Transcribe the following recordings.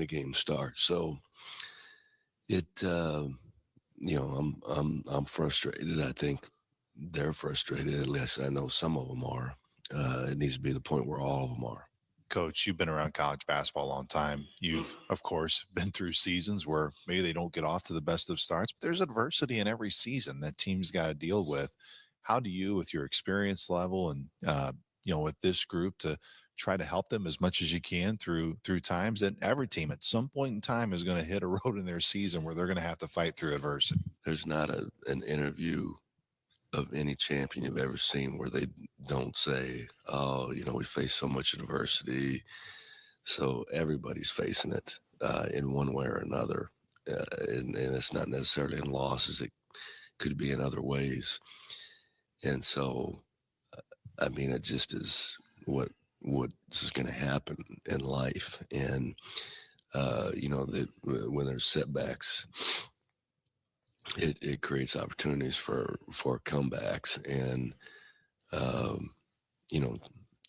the game starts. So it, I'm frustrated. I think they're frustrated. At least I know some of them are. It needs to be the point where all of them are. Coach, you've been around college basketball a long time. You've, of course, been through seasons where maybe they don't get off to the best of starts, but there's adversity in every season that teams got to deal with. How do you, with your experience level and with this group, to try to help them as much as you can through times that every team at some point in time is going to hit a road in their season where they're going to have to fight through adversity? There's not an interview of any champion you've ever seen where they don't say, "Oh, we face so much adversity." So everybody's facing it in one way or another, and it's not necessarily in losses. It could be in other ways. And so, I mean, it just is what's going to happen in life. And that when there's setbacks, it creates opportunities for comebacks. And um, you know,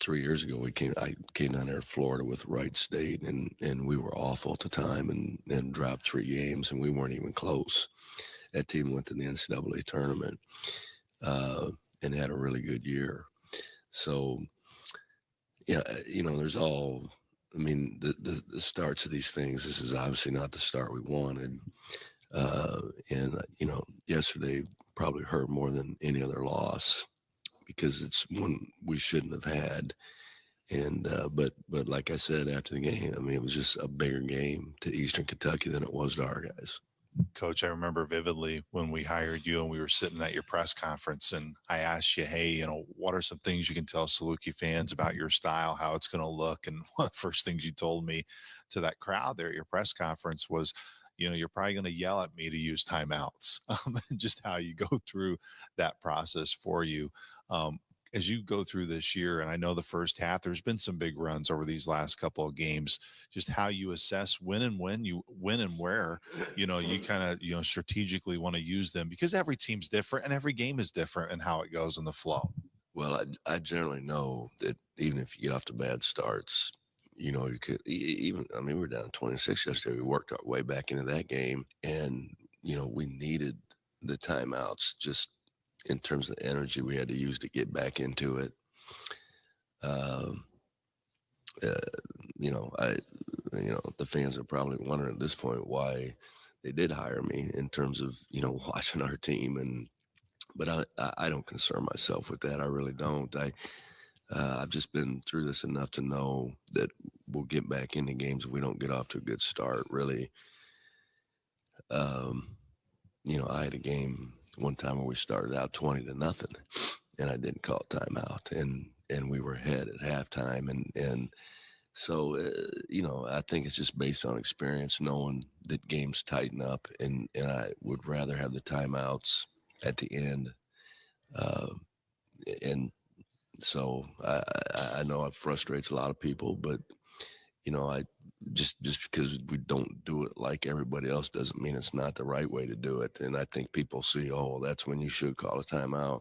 3 years ago I came down there to Florida with Wright State, and we were awful at the time, and dropped 3 games, and we weren't even close. That team went to the NCAA tournament uh, and had a really good year. So yeah, there's all. I mean, the starts of these things. This is obviously not the start we wanted, and yesterday probably hurt more than any other loss because it's one we shouldn't have had. And but like I said after the game, I mean, it was just a bigger game to Eastern Kentucky than it was to our guys. Coach, I remember vividly when we hired you and we were sitting at your press conference and I asked you, hey, what are some things you can tell Saluki fans about your style, how it's going to look? And one of the first things you told me to that crowd there at your press conference was, you're probably going to yell at me to use timeouts. Just how you go through that process for you. As you go through this year, and I know the first half, there's been some big runs over these last couple of games, just how you assess when you win and where, you kind of, strategically want to use them because every team's different and every game is different and how it goes in the flow. Well, I generally know that even if you get off to bad starts, you could even. I mean, we were down 26 yesterday. We worked our way back into that game, and we needed the timeouts just in terms of the energy we had to use to get back into it. Um, uh, the fans are probably wondering at this point why they did hire me in terms of watching our team, but I don't concern myself with that. I really don't. I've just been through this enough to know that we'll get back into games if we don't get off to a good start. Really, um, I had a game one time where we started out 20-0, and I didn't call timeout, and we were ahead at halftime, and so I think it's just based on experience, knowing that games tighten up, and I would rather have the timeouts at the end, uh, and so I know it frustrates a lot of people, but I just because we don't do it like everybody else doesn't mean it's not the right way to do it. And I think people see, oh, well, that's when you should call a timeout.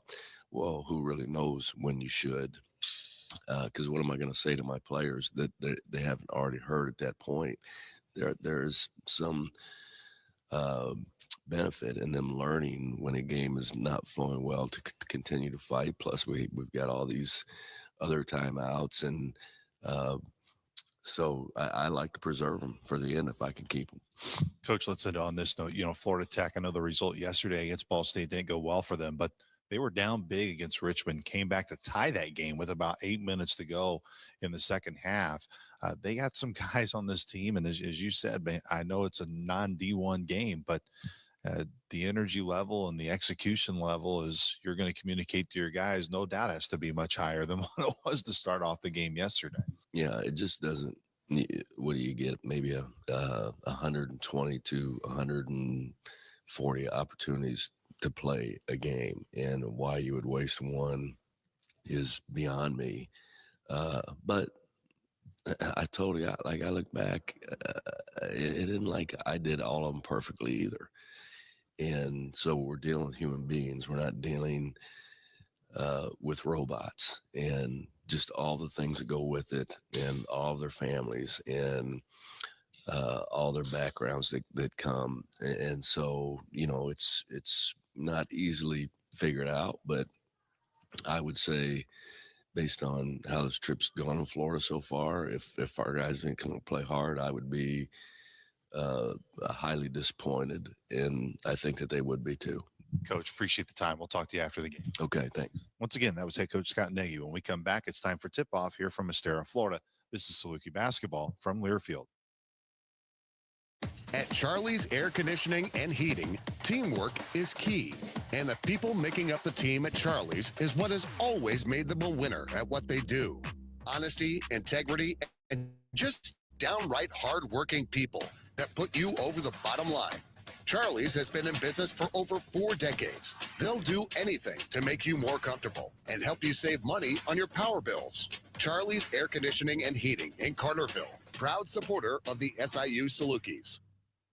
Well, who really knows when you should? Because what am I going to say to my players that they haven't already heard at that point? There's some uh, benefit in them learning when a game is not flowing well to continue to fight. Plus, we've got all these other timeouts, and so I like to preserve them for the end if I can keep them. Coach, let's end on this note. Florida Tech, I know the result yesterday against Ball State didn't go well for them, but they were down big against Richmond, came back to tie that game with about 8 minutes to go in the second half. They got some guys on this team, and as you said, man, I know it's a non-D1 game, but the energy level and the execution level, is you're going to communicate to your guys, no doubt has to be much higher than what it was to start off the game yesterday. Yeah, it just doesn't. What do you get? Maybe 120 to 140 opportunities to play a game, and why you would waste one is beyond me. But I told you, I look back, it isn't like I did all of them perfectly either. And so we're dealing with human beings. We're not dealing with robots, and just all the things that go with it, and all of their families. And all their backgrounds that come. And so, it's not easily figured out, but I would say based on how this trip's gone in Florida so far, if our guys didn't come and play hard, I would be uh, highly disappointed, and I think that they would be too. Coach, appreciate the time. We'll talk to you after the game. Okay, thanks. Once again, that was head coach Scott Nagy. When we come back, it's time for tip-off here from Estera, Florida. This is Saluki basketball from Learfield. At Charlie's Air Conditioning and Heating, teamwork is key. And the people making up the team at Charlie's is what has always made them a winner at what they do. Honesty, integrity, and just downright hard-working people that put you over the bottom line. Charlie's has been in business for over 4 decades. They'll do anything to make you more comfortable and help you save money on your power bills. Charlie's Air Conditioning and Heating in Carterville, proud supporter of the SIU Salukis.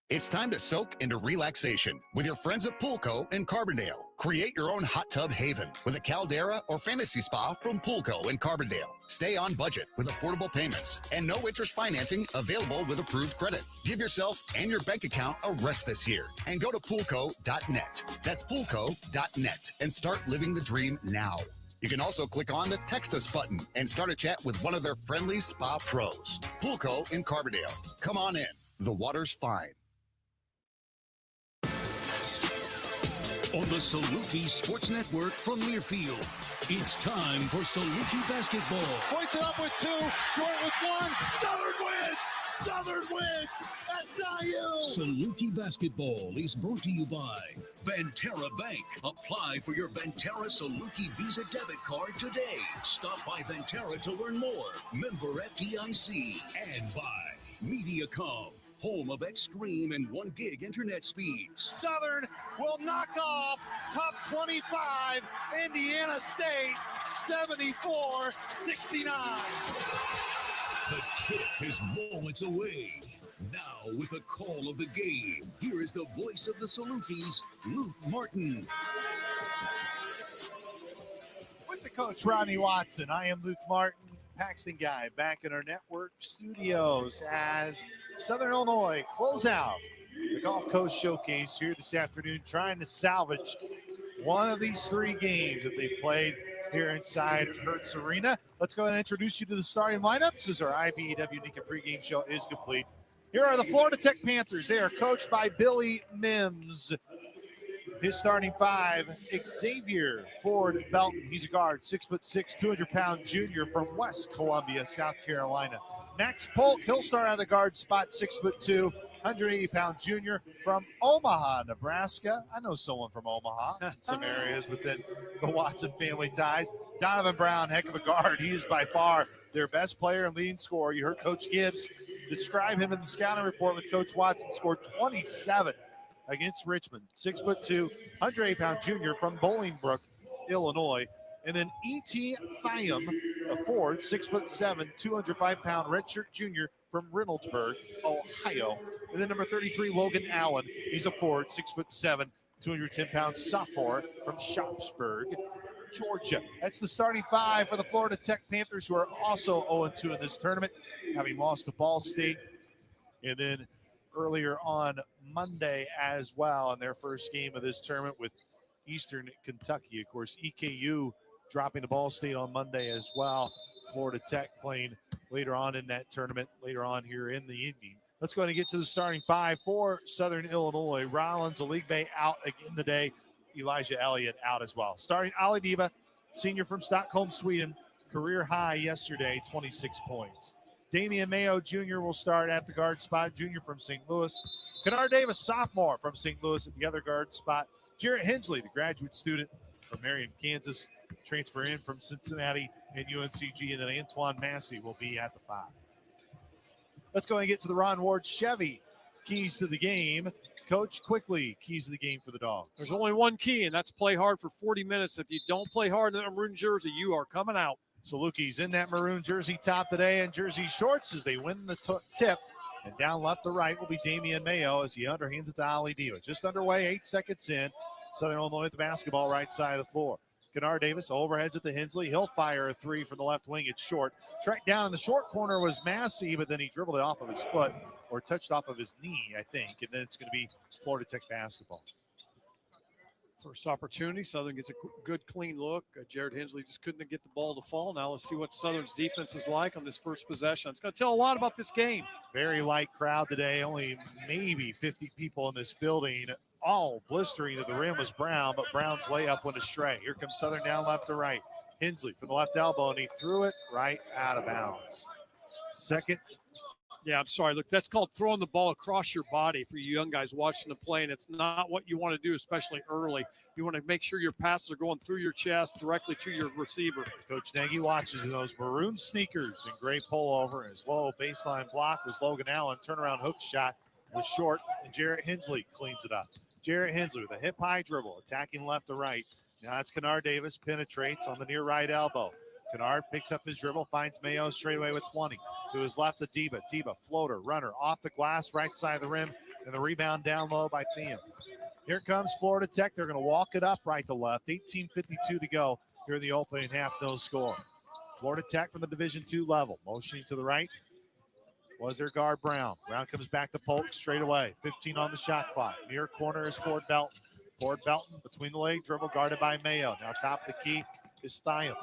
It's time to soak into relaxation with your friends at Poolco in Carbondale. Create your own hot tub haven with a caldera or fantasy spa from Poolco in Carbondale. Stay on budget with affordable payments and no interest financing available with approved credit. Give yourself and your bank account a rest this year and go to poolco.net. That's poolco.net and start living the dream now. You can also click on the Text Us button and start a chat with one of their friendly spa pros. Poolco in Carbondale. Come on in. The water's fine. On the Saluki Sports Network from Learfield, it's time for Saluki basketball. Hoist it up with 2, short with 1. Southern wins! Southern wins! SIU! Saluki basketball is brought to you by Banterra Bank. Apply for your Banterra Saluki Visa debit card today. Stop by Banterra to learn more. Member FDIC. And by Mediacom, home of extreme and 1 gig internet speeds. Southern will knock off top 25 Indiana State 74-69. The tip is moments away. Now with the call of the game, here is the voice of the Salukis, Luke Martin. With the coach Rodney Watson, I am Luke Martin, Paxton Guy, back in our network studios as Southern Illinois close out the Gulf Coast Showcase here this afternoon, trying to salvage one of these 3 games that they played here inside Hertz Arena. Let's go ahead and introduce you to the starting lineups as our IBEW Nika pregame show is complete. Here are the Florida Tech Panthers. They are coached by Billy Mims. His starting 5, Xavier Ford Belton. He's a guard, 6'6", 200-pound junior from West Columbia, South Carolina. Max Polk, he'll start out a guard spot, 6'2", 180-pound junior from Omaha, Nebraska. I know someone from Omaha in some areas within the Watson family ties. Donovan Brown, heck of a guard. He is by far their best player and leading scorer. You heard Coach Gibbs describe him in the scouting report with Coach Watson. Scored 27 against Richmond. 6'2", 180-pound junior from Bolingbrook, Illinois. And then E.T. Thiam, a Ford, 6'7", 205-pound redshirt junior from Reynoldsburg, Ohio. And then number 33, Logan Allen. He's a Ford, 6'7", 210-pound sophomore from Shopsburg, Georgia. That's the starting 5 for the Florida Tech Panthers, who are also 0-2 in this tournament, having lost to Ball State. And then earlier on Monday as well in their first game of this tournament with Eastern Kentucky. Of course, EKU dropping to Ball State on Monday as well. Florida Tech playing later on in that tournament, later on here in the evening. Let's go ahead and get to the starting 5 for Southern Illinois. Rollins, Aligbe out again today. Elijah Elliott out as well. Starting Ali Diva, senior from Stockholm, Sweden. Career high yesterday, 26 points. Damian Mayo Jr. will start at the guard spot, junior from St. Louis. Kennard Davis, sophomore from St. Louis at the other guard spot. Jarrett Hensley, the graduate student from Marion, Kansas, transfer in from Cincinnati and UNCG. And then Antoine Massey will be at the 5. Let's go ahead and get to the Ron Ward Chevy keys to the game. Coach, quickly, keys to the game for the Dogs. There's only one key, and that's play hard for 40 minutes. If you don't play hard in that maroon jersey, you are coming out. Salukis in that maroon jersey top today and jersey shorts as they win the tip. And down left to right will be Damian Mayo as he underhands it to Ali Diva. Just underway, 8 seconds in. Southern Illinois with the basketball right side of the floor. Kennard Davis overheads it to Hensley. He'll fire a 3 from the left wing. It's short. Tracked down in the short corner was Massey, but then he dribbled it off of his foot. or touched off of his knee, I think, and then it's going to be Florida Tech basketball. First opportunity, Southern gets a good, clean look. Jared Hensley just couldn't get the ball to fall. Now let's see what Southern's defense is like on this first possession. It's going to tell a lot about this game. Very light crowd today, only maybe 50 people in this building. All blistering to the rim was Brown, but Brown's layup went astray. Here comes Southern down left to right. Hensley from the left elbow, and he threw it right out of bounds. Second. Yeah, I'm sorry. Look, that's called throwing the ball across your body for you young guys watching the play, and it's not what you want to do, especially early. You want to make sure your passes are going through your chest directly to your receiver. Coach Nagy watches in those maroon sneakers and gray pullover. His low baseline block was Logan Allen. Turnaround hook shot was short, and Jarrett Hensley cleans it up. Jarrett Hensley with a hip-high dribble, attacking left to right. Now it's Kennard Davis, penetrates on the near right elbow. Kennard picks up his dribble, finds Mayo straight away with 20. To his left to Diba. Diba, floater, runner, off the glass, right side of the rim, and the rebound down low by Thiem. Here comes Florida Tech. They're going to walk it up right to left. 18:52 to go here in the opening half, no score. Florida Tech from the Division II level. Motioning to the right was their guard, Brown. Brown comes back to Polk straight away. 15 on the shot clock. Near corner is Ford Belton. Ford Belton between the leg dribble, guarded by Mayo. Now top of the key is Thiam.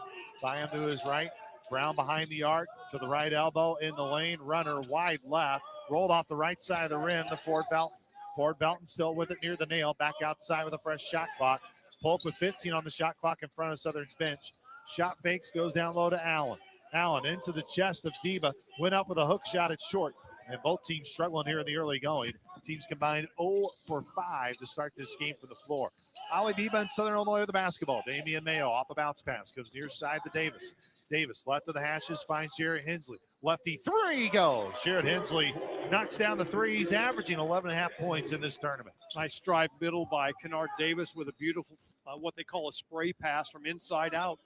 Thiam to his right. Brown behind the arc to the right elbow in the lane. Runner wide left. Rolled off the right side of the rim to Ford Belton. Ford Belton still with it near the nail. Back outside with a fresh shot clock. Polk with 15 on the shot clock in front of Southern's bench. Shot fakes, goes down low to Allen. Allen into the chest of Diba. Went up with a hook shot at short. And both teams struggling here in the early going. Teams combined 0 for 5 to start this game from the floor. Ali Diba and Southern Illinois with the basketball. Damian Mayo off a bounce pass. Goes near side to Davis. Davis left of the hashes, finds Jarrett Hensley. Lefty three goes. Jarrett Hensley knocks down the three. He's averaging 11.5 points in this tournament. Nice drive middle by Kennard Davis with a beautiful, what they call a spray pass from inside out.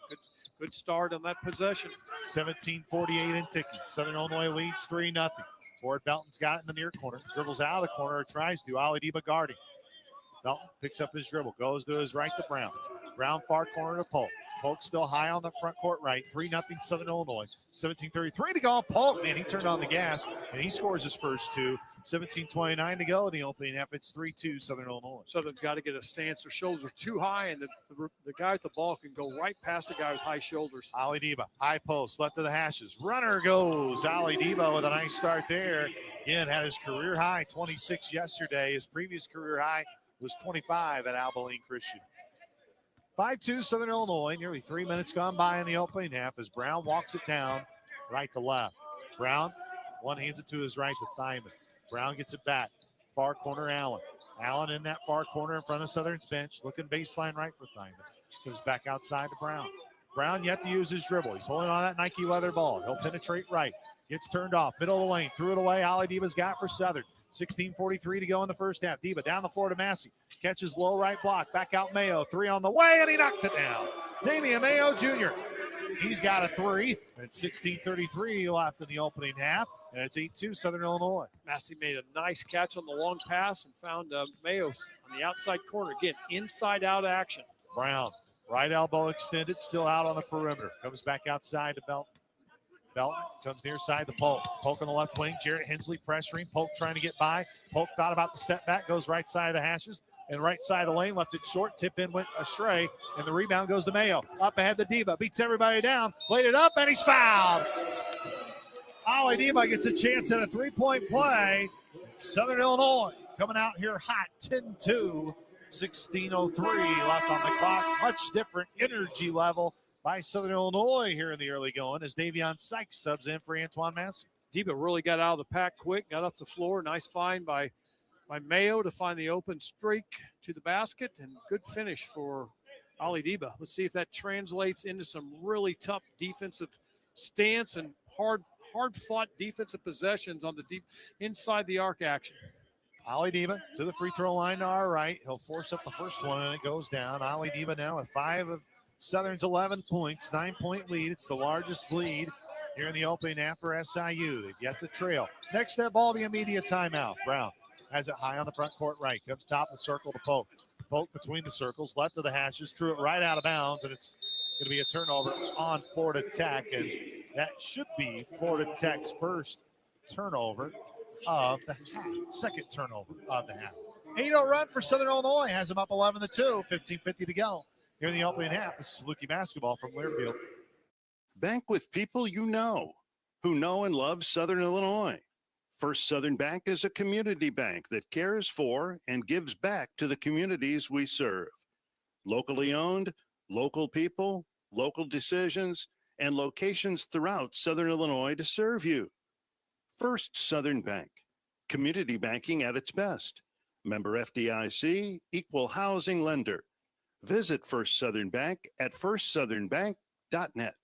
Good start on that possession. 17:48 in ticking. Southern Illinois leads 3-0. Ford Belton's got it in the near corner. Dribbles out of the corner, tries to. Ali Diba guarding. Belton picks up his dribble, goes to his right to Brown. Brown far corner to Polk. Polk still high on the front court right. 3-0 Southern Illinois. 17:33 to go. Polk, man, he turned on the gas, and he scores his first two. 17:29 to go in the opening half. It's 3-2 Southern Illinois. Southern's got to get a stance. Their shoulders are too high, and the guy with the ball can go right past the guy with high shoulders. Ali Diba, high post, left of the hashes. Runner goes. Ali Diba with a nice start there. Again, had his career high 26 yesterday. His previous career high was 25 at Abilene Christian. 5-2 Southern Illinois. Nearly 3 minutes gone by in the opening half as Brown walks it down right to left. Brown, one hands it to his right to Thyman. Brown gets it back. Far corner, Allen. Allen in that far corner in front of Southern's bench. Looking baseline right for Thyman. Comes back outside to Brown. Brown yet to use his dribble. He's holding on that Nike leather ball. He'll penetrate right. Gets turned off. Middle of the lane. Threw it away. Ali Diba's got for Southern. 16:43 to go in the first half. Diba down the floor to Massey. Catches low right block. Back out Mayo. Three on the way, and he knocked it down. Damian Mayo Jr. He's got a three. And 16:33 left in the opening half. And it's 8-2 Southern Illinois. Massey made a nice catch on the long pass and found Mayo on the outside corner. Again, inside-out action. Brown, right elbow extended, still out on the perimeter. Comes back outside to Belton. Belton comes near side to Polk. Polk on the left wing. Jarrett Hensley pressuring. Polk trying to get by. Polk thought about the step back. Goes right side of the hashes. And right side of the lane. Left it short. Tip in went astray. And the rebound goes to Mayo. Up ahead to Diba. Beats everybody down. Laid it up and he's fouled. Ali Diba gets a chance at a three-point play. Southern Illinois coming out here hot. 10-2. 16:03 left on the clock. Much different energy level by Southern Illinois here in the early going as Davion Sykes subs in for Antoine Massey. Diba really got out of the pack quick, got up the floor. Nice find by Mayo to find the open streak to the basket, and good finish for Ali Diba. Let's see if that translates into some really tough defensive stance and hard-fought defensive possessions on the deep inside the arc action. Ali Diba to the free throw line to our right. He'll force up the first one, and it goes down. Ali Diba now with 5 of Southern's 11 points, 9-point lead. It's the largest lead here in the opening half for SIU. They've yet to trail. Next step ball, be immediate timeout. Brown has it high on the front court right. Comes top of the circle to Polk. Polk between the circles, left of the hashes, threw it right out of bounds, and it's going to be a turnover on Florida Tech, and that should be Florida Tech's first turnover. of the half. Second turnover of the half. 8-0 run for Southern Illinois has them up 11-2. 15:50 to go here in the opening half. This is Saluki basketball from Learfield. Bank with people you know, who know and love Southern Illinois. First Southern Bank is a community bank that cares for and gives back to the communities we serve. Locally owned, local people, local decisions, and locations throughout Southern Illinois to serve you. First Southern Bank, community banking at its best. Member FDIC, equal housing lender. Visit First Southern Bank at firstsouthernbank.net.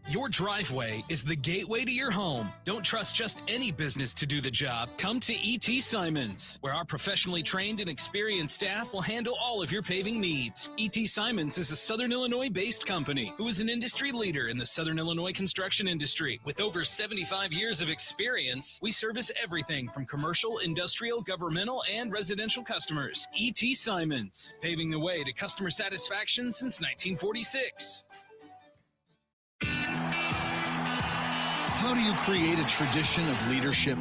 Your driveway is the gateway to your home. Don't trust just any business to do the job. Come to E.T. Simons, where our professionally trained and experienced staff will handle all of your paving needs. E.T. Simons is a Southern Illinois-based company who is an industry leader in the Southern Illinois construction industry. With over 75 years of experience, we service everything from commercial, industrial, governmental, and residential customers. E.T. Simons, paving the way to customer satisfaction since 1946. How do you create a tradition of leadership?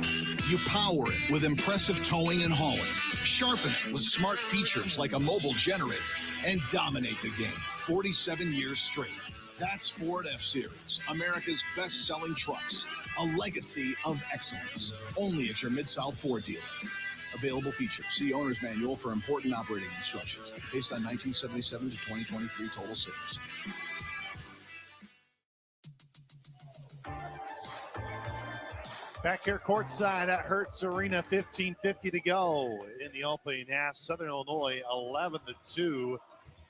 You power it with impressive towing and hauling, sharpen it with smart features like a mobile generator, and dominate the game 47 years straight. That's Ford F-Series, America's best-selling trucks, a legacy of excellence. Only at your Mid-South Ford dealer. Available features. See Owner's Manual for important operating instructions. Based on 1977 to 2023 total sales. Back here courtside at Hertz Arena, 15:50 to go in the opening half. Southern Illinois 11-2.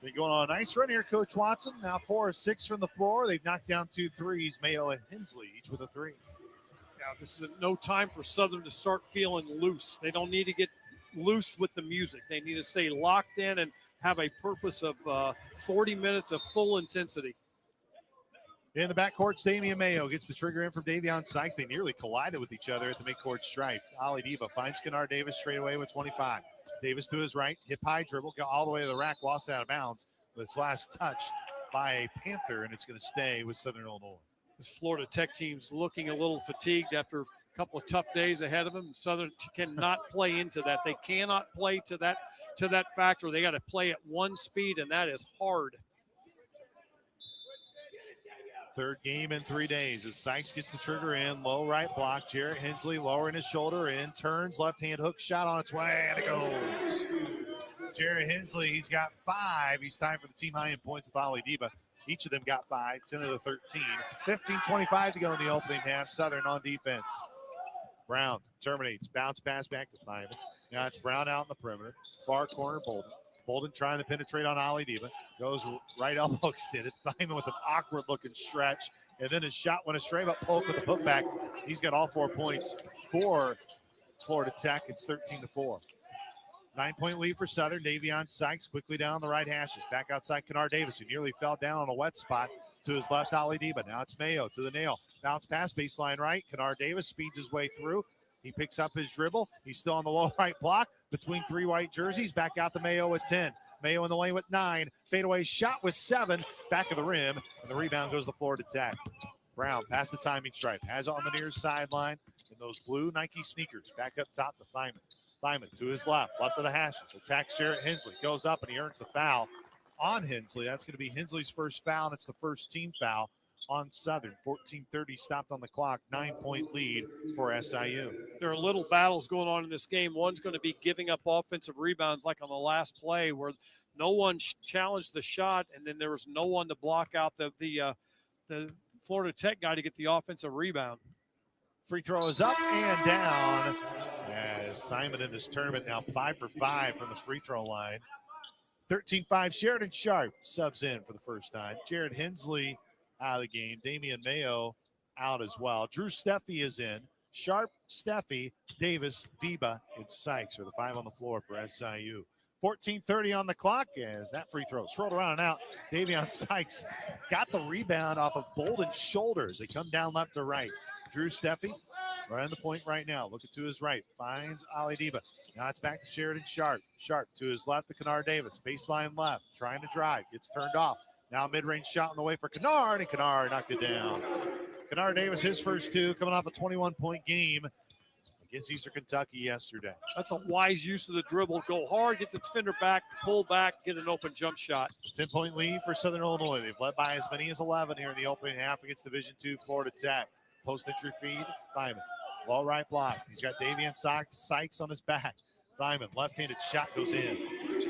They're going on a nice run here, Coach Watson. Now 4 of 6 from the floor. They've knocked down 2 threes. Mayo and Hensley each with a 3. Yeah, this is no time for Southern to start feeling loose. They don't need to get loose with the music. They need to stay locked in and have a purpose of 40 minutes of full intensity. In the backcourt, Damian Mayo gets the trigger in from Davion Sykes. They nearly collided with each other at the midcourt stripe. Ali Diva finds Kennard Davis straight away with 25. Davis to his right, hip high dribble, got all the way to the rack, lost it out of bounds. But it's last touched by a Panther, and it's going to stay with Southern Illinois. This Florida Tech team's looking a little fatigued after a couple of tough days ahead of them. Southern cannot play into that. They cannot play to that factor. They got to play at one speed, and that is hard. Third game in 3 days as Sykes gets the trigger in. Low right block. Jarrett Hensley lowering his shoulder in. Turns, left-hand hook shot on its way, and it goes. Jarrett Hensley, he's got 5. He's tied for the team high in points with Ali Diba. Each of them got 5, 10 of the 13. 15:25 to go in the opening half. Southern on defense. Brown terminates. Bounce pass back to Thyman. Now it's Brown out in the perimeter. Far corner, Bolden. Bolden trying to penetrate on Ali Diva. Goes right elbow extended. Thyman with an awkward looking stretch. And then his shot went astray, but Polk with the putback. He's got all 4 points for Florida Tech. It's 13-4. 9-point lead for Southern. Davion Sykes quickly down the right hashes. Back outside Kennard Davis, who nearly fell down on a wet spot. To his left, Ali Diba. Now it's Mayo to the nail. Bounce pass, baseline right. Kennard Davis speeds his way through. He picks up his dribble. He's still on the low right block between 3 white jerseys. Back out to Mayo with 10. Mayo in the lane with 9. Fadeaway shot with 7. Back of the rim. And the rebound goes to Florida Tech. Brown past the timing stripe. Has it on the near sideline in those blue Nike sneakers. Back up top to Thyman. Thyman to his left. Left of the hashes. Attacks Jarrett Hensley. Goes up and he earns the foul on Hensley. That's going to be Hensley's first foul, and it's the first team foul on Southern. 14:30 stopped on the clock. 9-point lead for SIU. There are little battles going on in this game. One's going to be giving up offensive rebounds like on the last play where no one challenged the shot, and then there was no one to block out the Florida Tech guy to get the offensive rebound. Free throw is up and down as Thyman in this tournament now 5 for 5 from the free throw line. 13-5, Sheridan Sharp subs in for the first time. Jared Hensley out of the game. Damian Mayo out as well. Drew Steffi is in. Sharp, Steffi, Davis, Diba, and Sykes are the 5 on the floor for SIU. 14:30 on the clock as that free throw is rolled around and out. Davion Sykes got the rebound off of Bolden's shoulders. They come down left to right. Drew Steffi right on the point right now. Looking to his right. Finds Ali Diba. Now it's back to Sheridan Sharp. Sharp to his left to Kennard Davis. Baseline left. Trying to drive. Gets turned off. Now mid-range shot on the way for Kennard. And Kennard knocked it down. Kennard Davis, his first 2, coming off a 21-point game. against Eastern Kentucky yesterday. That's a wise use of the dribble. Go hard, get the defender back, pull back, get an open jump shot. 10-point lead for Southern Illinois. They've led by as many as 11 here in the opening half against Division II Florida Tech. Post-entry feed, Thyman. Ball right block. He's got Davian Sykes on his back. Thyman, left-handed shot goes in.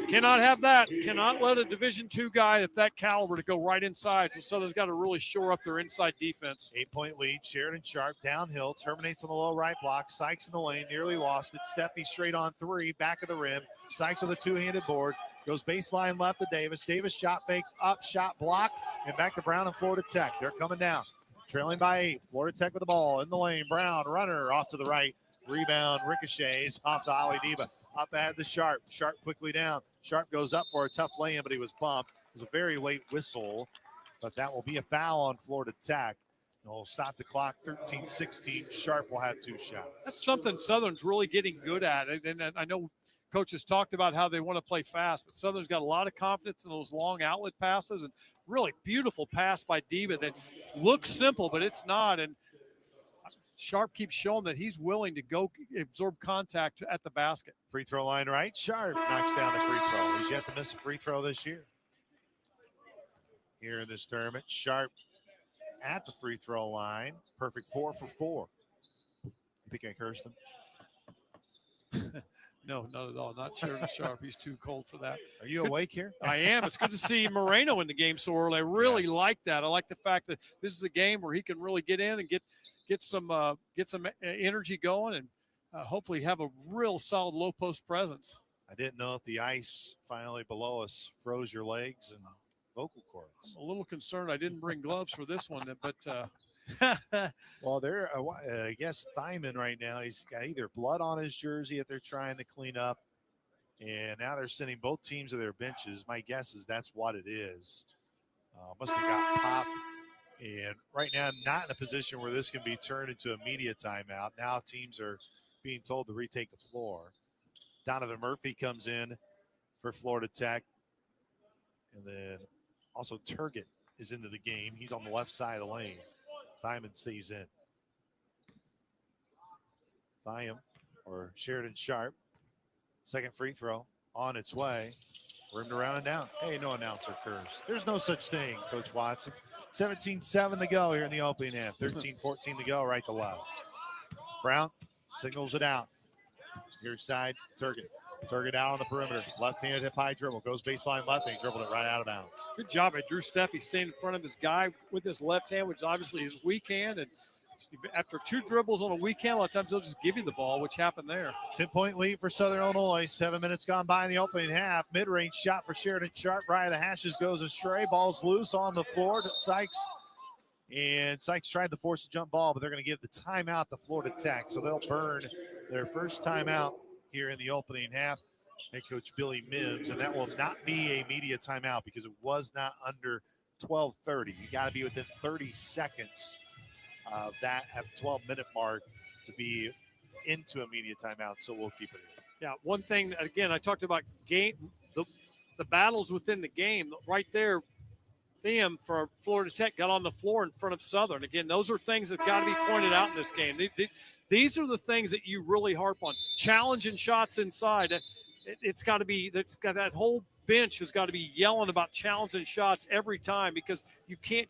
Cannot have that. Cannot let a Division II guy of that caliber to go right inside. So Southern's got to really shore up their inside defense. 8-point lead. Sheridan Sharp downhill, terminates on the low right block. Sykes in the lane, nearly lost it. Steffi straight on three, back of the rim. Sykes with a two-handed board. Goes baseline left to Davis. Davis shot fakes up, shot blocked, and back to Brown and Florida Tech. They're coming down. Trailing by 8. Florida Tech with the ball in the lane. Brown, runner off to the right. Rebound, ricochets off to Ali Diba. Up ahead to Sharp. Sharp quickly down. Sharp goes up for a tough lay-in, but he was bumped. It was a very late whistle, but that will be a foul on Florida Tech. We'll stop the clock, 13-16. Sharp will have 2 shots. That's something Southern's really getting good at. And I know coaches talked about how they want to play fast, but Southern's got a lot of confidence in those long outlet passes, and really beautiful pass by Diba that looks simple, but it's not. And Sharp keeps showing that he's willing to go absorb contact at the basket. Free throw line right. Sharp knocks down the free throw. He's yet to miss a free throw this year. Here in this tournament, Sharp at the free throw line. Perfect 4 for 4. I think I cursed him. No, not at all. Not Sheridan Sharp. He's too cold for that. Are you awake here? I am. It's good to see Moreno in the game so early. I really like that. I like the fact that this is a game where he can really get in and get some energy going and hopefully have a real solid low post presence. I didn't know if the ice finally below us froze your legs and vocal cords. I'm a little concerned I didn't bring gloves for this one, but well, there. I guess Thyman right now, he's got either blood on his jersey that they're trying to clean up, and now they're sending both teams to their benches. My guess is that's what it is. Must have got popped, and right now not in a position where this can be turned into a media timeout. Now teams are being told to retake the floor. Donovan Murphy comes in for Florida Tech, and then also Turgott is into the game. He's on the left side of the lane. Thyman stays in. Thyam or Sheridan Sharp. Second free throw on its way. Rimmed around and down. Hey, no announcer curse. There's no such thing, Coach Watson. 17-7 to go here in the opening half. 13-14 to go, right to left. Brown signals it out. Near side, Turgott. Turgott out on the perimeter. Left-handed hip high dribble. Goes baseline left hand. Dribbled it right out of bounds. good job by Drew Steffi staying in front of his guy with his left hand, which is obviously his weak hand. And after 2 dribbles on a weak hand, a lot of times they'll just give you the ball, which happened there. 10-point lead for Southern Illinois. 7 minutes gone by in the opening half. Mid-range shot for Sheridan Sharp. Right of the hashes goes astray. Ball's loose on the floor to Sykes. And Sykes tried to force a jump ball, but they're going to give the timeout to Florida Tech. So they'll burn their first timeout here in the opening half. Head coach Billy Mims, and that will not be a media timeout because it was not under 12:30. You got to be within 30 seconds of that at the 12-minute mark to be into a media timeout. So we'll keep it in. Yeah, one thing, again, I talked about game, the battles within the game. Right there, them for Florida Tech got on the floor in front of Southern. Again, those are things that got to be pointed out in this game. These are the things that you really harp on. Challenging shots inside. It's got to be, that whole bench has got to be yelling about challenging shots every time, because you can't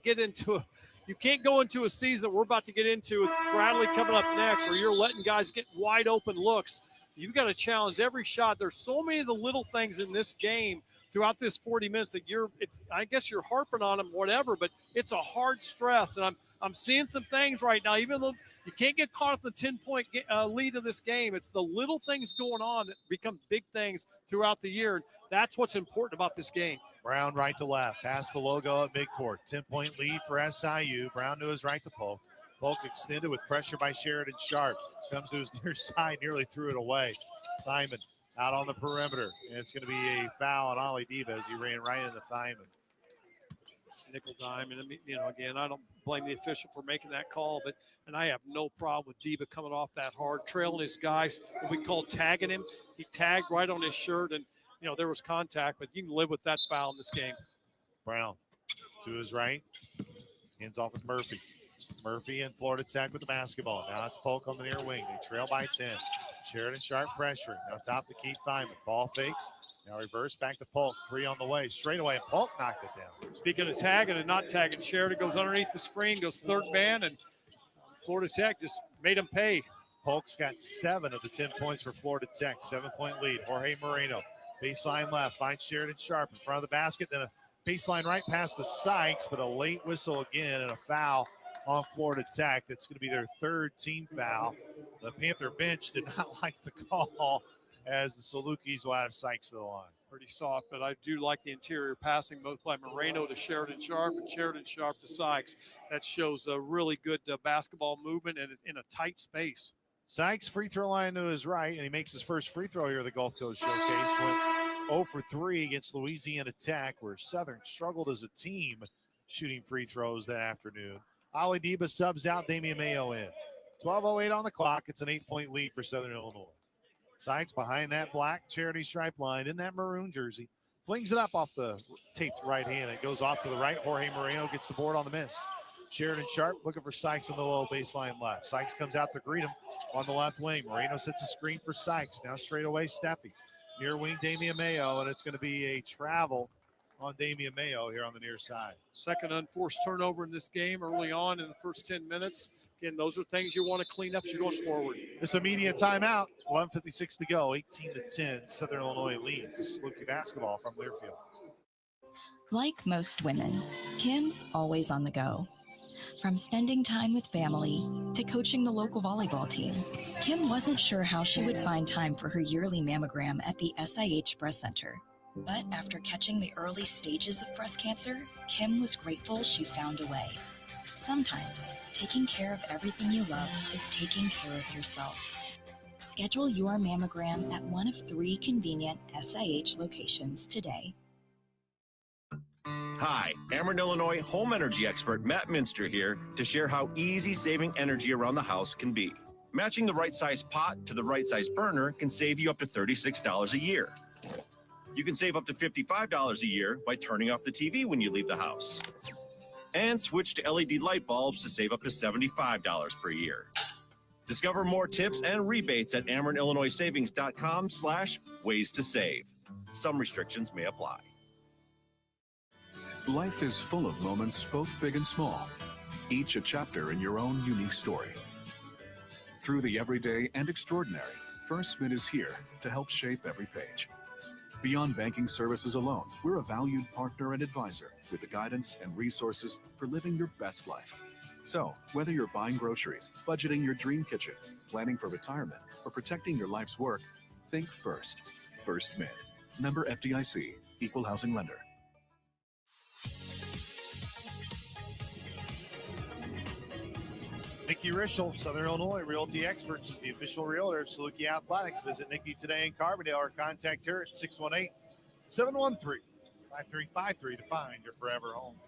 go into a season that we're about to get into with Bradley coming up next, or you're letting guys get wide open looks. You've got to challenge every shot. There's so many of the little things in this game throughout this 40 minutes that I guess you're harping on them, whatever, but it's a hard stress. And I'm seeing some things right now, even though you can't get caught up in the 10-point lead of this game. It's the little things going on that become big things throughout the year. And that's what's important about this game. Brown right to left, past the logo at midcourt. 10-point lead for SIU. Brown to his right to Polk. Polk extended with pressure by Sheridan Sharp. Comes to his near side, nearly threw it away. Thyman out on the perimeter. And it's going to be a foul on Ali Diva as he ran right into Thyman. It's nickel dime. And, again, I don't blame the official for making that call, and I have no problem with Diva coming off that hard, trailing his guys, what we call tagging him. He tagged right on his shirt, and, there was contact, but you can live with that foul in this game. Brown to his right. Hands off with Murphy. Murphy and Florida Tech with the basketball. Now it's Polk on the near wing. They trail by 10. Sheridan Sharp pressuring. Now top to Keith Feynman. Ball fakes. Now reverse back to Polk. 3 on the way. Straight away. Polk knocked it down. Speaking of tagging and not tagging, Sheridan goes underneath the screen, goes third man, and Florida Tech just made him pay. Polk's got 7 of the 10 points for Florida Tech. 7-point lead. Jorge Moreno. Baseline left. Finds Sheridan Sharp in front of the basket. Then a baseline right past the Sykes, but a late whistle again and a foul on Florida Tech. That's going to be their 3rd team foul. The Panther bench did not like the call as the Salukis will have Sykes to the line. Pretty soft, but I do like the interior passing, both by Moreno to Sheridan Sharp and Sheridan Sharp to Sykes. That shows a really good basketball movement and in a tight space. Sykes free throw line to his right, and he makes his first free throw here at the Gulf Coast Showcase. Went 0 for 3 against Louisiana Tech, where Southern struggled as a team shooting free throws that afternoon. Ali Deba subs out, Damian Mayo in. 12:08 on the clock. It's an 8-point lead for Southern Illinois. Sykes behind that black charity stripe line in that maroon jersey. Flings it up off the taped right hand. It goes off to the right. Jorge Moreno gets the board on the miss. Sheridan Sharp looking for Sykes on the low baseline left. Sykes comes out to greet him on the left wing. Moreno sets a screen for Sykes. Now straight away, Steffi. Near wing, Damian Mayo, and it's going to be a travel on Damian Mayo here on the near side. Second unforced turnover in this game early on in the first 10 minutes. Again, those are things you want to clean up as you're going forward. This immediate timeout. 11:56 to go. 18-10. Southern Illinois leads Saluki basketball from Learfield. Like most women, Kim's always on the go. From spending time with family to coaching the local volleyball team, Kim wasn't sure how she would find time for her yearly mammogram at the SIH Breast Center. But after catching the early stages of breast cancer, Kim was grateful she found a way. Sometimes, taking care of everything you love is taking care of yourself. Schedule your mammogram at one of 3 convenient SIH locations today. Hi, Ameren, Illinois home energy expert Matt Minster here to share how easy saving energy around the house can be. Matching the right size pot to the right size burner can save you up to $36 a year. You can save up to $55 a year by turning off the TV when you leave the house. And switch to LED light bulbs to save up to $75 per year. Discover more tips and rebates at AmerenIllinoisSavings.com/ways to save. Some restrictions may apply. Life is full of moments, both big and small, each a chapter in your own unique story. Through the everyday and extraordinary, First Mint is here to help shape every page. Beyond banking services alone, we're a valued partner and advisor with the guidance and resources for living your best life. So, whether you're buying groceries, budgeting your dream kitchen, planning for retirement, or protecting your life's work, think First. First Mint. Member FDIC. Equal housing lender. Nikki Rischel, Southern Illinois Realty Experts, is the official realtor of Saluki Athletics. Visit Nikki today in Carbondale or contact her at 618-713-5353 to find your forever home.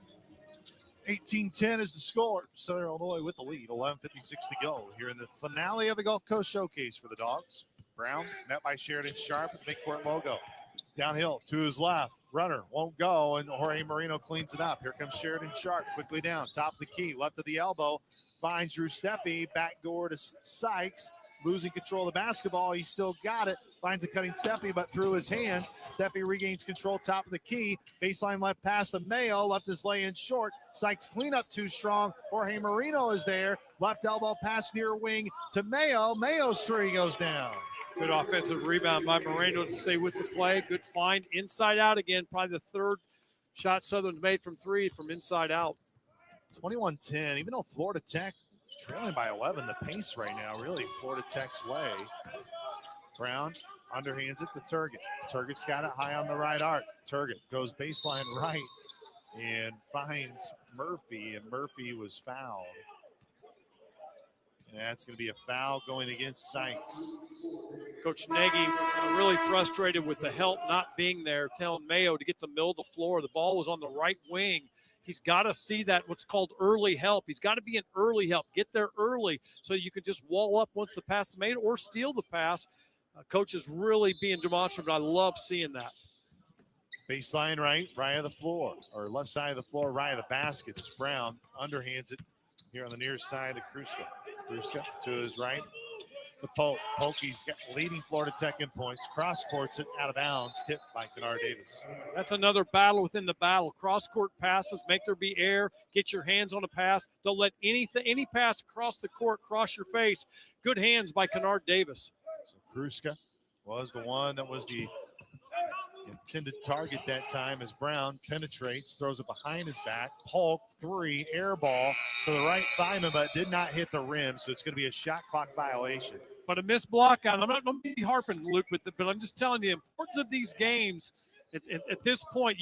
18-10 is the score. Southern Illinois with the lead. 11:56 to go here in the finale of the Gulf Coast Showcase for the Dogs. Brown met by Sheridan Sharp with the midcourt logo. Downhill to his left. Runner won't go, and Jorge Moreno cleans it up. Here comes Sheridan Sharp quickly down. Top of the key, left of the elbow. Finds Drew Steffi, backdoor to Sykes, losing control of the basketball. He still got it. Finds a cutting Steffi, but through his hands. Steffi regains control, top of the key. Baseline left pass to Mayo, left his lay in short. Sykes cleanup too strong. Jorge Moreno is there. Left elbow pass near wing to Mayo. Mayo's 3 goes down. Good offensive rebound by Moreno to stay with the play. Good find inside out again. Probably the 3rd shot Southern's made from 3 from inside out. 21-10, even though Florida Tech trailing by 11, the pace right now really Florida Tech's way. Brown underhands it to Turgott. Turgott's got it high on the right arc. Turgott goes baseline right and finds Murphy, and Murphy was fouled. And that's going to be a foul going against Sykes. Coach Nagy really frustrated with the help not being there, telling Mayo to get the middle of the floor. The ball was on the right wing. He's got to see that, what's called early help. He's got to be an early help. Get there early so you can just wall up once the pass is made or steal the pass. Coach is really being demonstrative. I love seeing that. Baseline right of the floor, or left side of the floor, right of the basket. It's Brown, underhands it. here on the near side of Kruska. Kruska to his right. To Polk. Polk, he's got leading Florida Tech in points. Cross courts it out of bounds, tipped by Kennard Davis. That's another battle within the battle. Cross-court passes, make there be air, get your hands on a pass. Don't let any pass across the court cross your face. Good hands by Kennard Davis. So Kruska was the one that was the intended target that time as Brown penetrates, throws it behind his back. Polk, 3, air ball to the right Thyman, but did not hit the rim, so it's going to be a shot clock violation. But a missed block out. I'm not going to be harping, Luke, but I'm just telling you the importance of these games. At this point,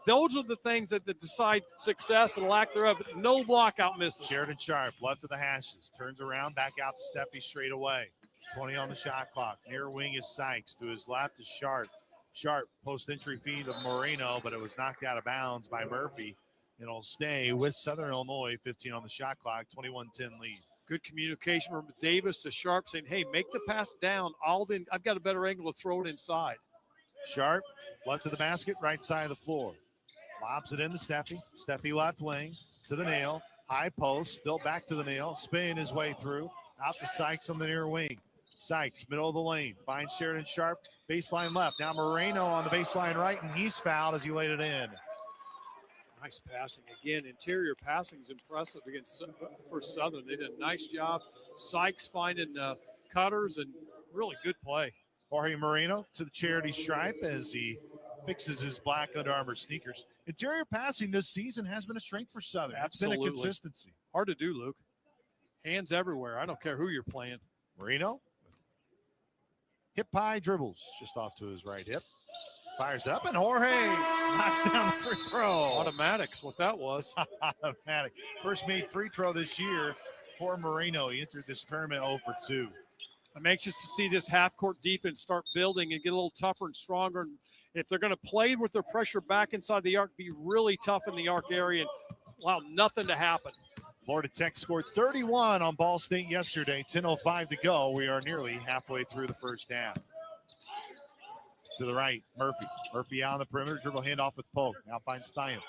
those are the things that decide success and lack thereof. No block out misses. Sheridan Sharp, left of the hashes, turns around, back out to Steffi straight away. 20 on the shot clock. Near wing is Sykes. To his left is Sharp. Sharp post-entry feed of Moreno, but it was knocked out of bounds by Murphy. And it'll stay with Southern Illinois, 15 on the shot clock, 21-10 lead. Good communication from Davis to Sharp saying, hey, make the pass down. Alden, I've got a better angle to throw it inside. Sharp, left of the basket, right side of the floor. Lobs it in to Steffi. Steffi left wing to the nail. High post, still back to the nail. Spinning his way through. Out to Sykes on the near wing. Sykes, middle of the lane. Finds Sheridan Sharp. Baseline left. Now Moreno on the baseline right, and he's fouled as he laid it in. Nice passing. Again, interior passing is impressive for Southern. They did a nice job. Sykes finding cutters and really good play. Jorge Moreno to the charity stripe as he fixes his black Under Armour sneakers. Interior passing this season has been a strength for Southern. Absolutely. It's been a consistency. Hard to do, Luke. Hands everywhere. I don't care who you're playing. Moreno. Hip high dribbles just off to his right hip. Fires up, and Jorge knocks down the free throw. Automatics, what that was. Automatic. First made free throw this year for Moreno. He entered this tournament 0 for 2. I'm anxious to see this half-court defense start building and get a little tougher and stronger. And if they're going to play with their pressure back inside the arc, be really tough in the arc area and allow nothing to happen. Florida Tech scored 31 on Ball State yesterday. 10:05 to go. We are nearly halfway through the first half. To the right, Murphy. Murphy out on the perimeter, dribble handoff with Polk. Now finds Thiam.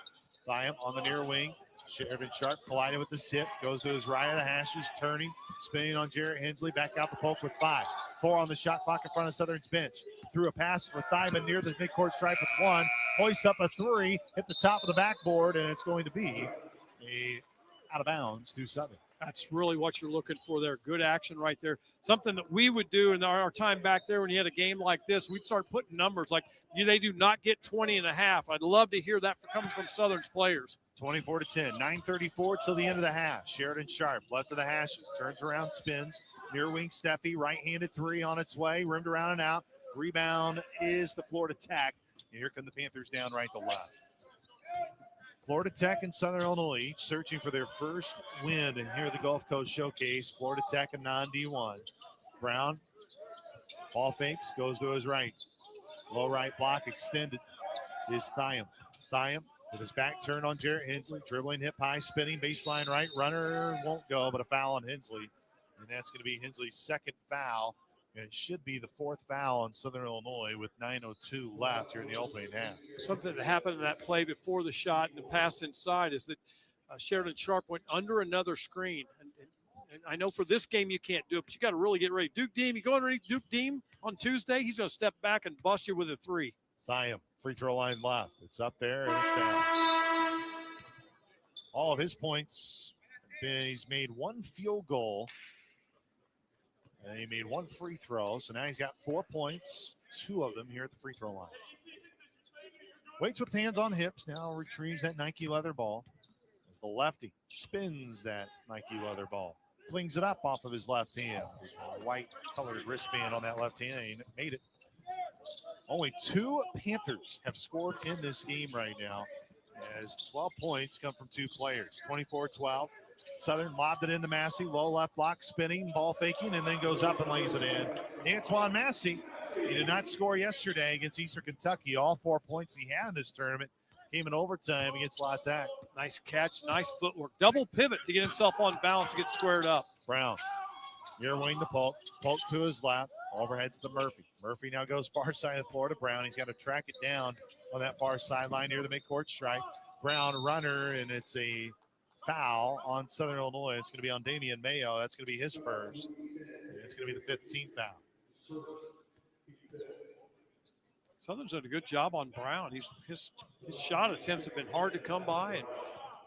Thiam on the near wing. Sheridan Sharp collided with his hip. Goes to his right of the hashes, turning, spinning on Jarrett Hensley. Back out the Polk with 5. 4 on the shot clock in front of Southern's bench. Threw a pass for Thiam near the midcourt stripe with 1. Hoists up a 3, hit the top of the backboard, and it's going to be a out of bounds to Southern. That's really what you're looking for there. Good action right there. Something that we would do in our time back there when you had a game like this. We'd start putting numbers like they do not get 20 and a half. I'd love to hear that coming from Southern's players. 24-10, 9:34 till the end of the half. Sheridan Sharp, left of the hashes, turns around, spins. Near wing Steffi, right-handed 3 on its way, rimmed around and out. Rebound is the Florida Tech. And here come the Panthers down right to left. Florida Tech and Southern Illinois each searching for their first win and here at the Gulf Coast Showcase. Florida Tech a non-D1. Brown, ball fakes, goes to his right. Low right block extended is Thiam. Thiam with his back turned on Jarrett Hensley, dribbling hip high, spinning baseline right. Runner won't go, but a foul on Hensley. And that's going to be Hensley's second foul. And it should be the 4th foul on Southern Illinois with 9:02 left here in the opening half. Something that happened in that play before the shot and the pass inside is that Sheridan Sharp went under another screen. And I know for this game you can't do it, but you got to really get ready. Duke Deem, you go underneath Duke Deem on Tuesday, he's going to step back and bust you with a 3. Thiam, free throw line left. It's up there and it's down. All of his points, he's made 1 field goal. And he made 1 free throw, so now he's got 4 points, 2 of them here at the free throw line. Waits with hands on hips, now retrieves that Nike leather ball as the lefty spins that Nike leather ball. Flings it up off of his left hand. His white colored wristband on that left hand, and he made it. Only 2 Panthers have scored in this game right now as 12 points come from 2 players, 24-12. Southern lobbed it into Massey, low left block, spinning, ball faking, and then goes up and lays it in. Antoine Massey, he did not score yesterday against Eastern Kentucky. All 4 points he had in this tournament came in overtime against La Tech. Nice catch, nice footwork. Double pivot to get himself on balance to get squared up. Brown, near wing to Polk. Polk to his left, overheads to Murphy. Murphy now goes far side of Florida. Brown, he's got to track it down on that far sideline near the midcourt stripe. Brown runner, and it's a foul on Southern Illinois. It's going to be on Damian Mayo. That's going to be his first. It's going to be the 15th foul. Southern's done a good job on Brown. His shot attempts have been hard to come by, and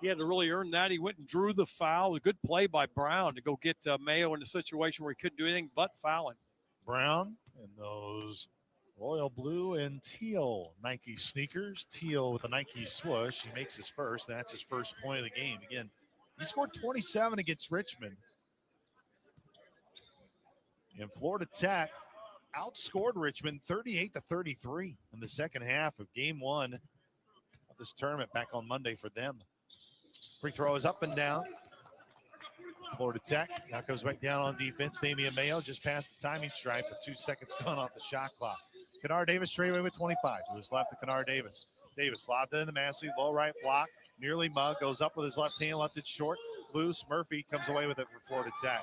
he had to really earn that. He went and drew the foul. A good play by Brown to go get Mayo in a situation where he couldn't do anything but fouling. Brown in those royal blue and teal Nike sneakers. Teal with the Nike swoosh. He makes his first. That's his first point of the game. Again, he scored 27 against Richmond. And Florida Tech outscored Richmond 38-33 in the second half of game one of this tournament back on Monday for them. Free throw is up and down. Florida Tech now comes back down on defense. Damian Mayo just passed the timing stripe with 2 seconds gone off the shot clock. Kennard Davis straight away with 25. Who's left to Kennard Davis. Davis lobbed it in the Massey, low right block. Nearly mug, goes up with his left hand, left it short. Loose, Murphy comes away with it for Florida Tech.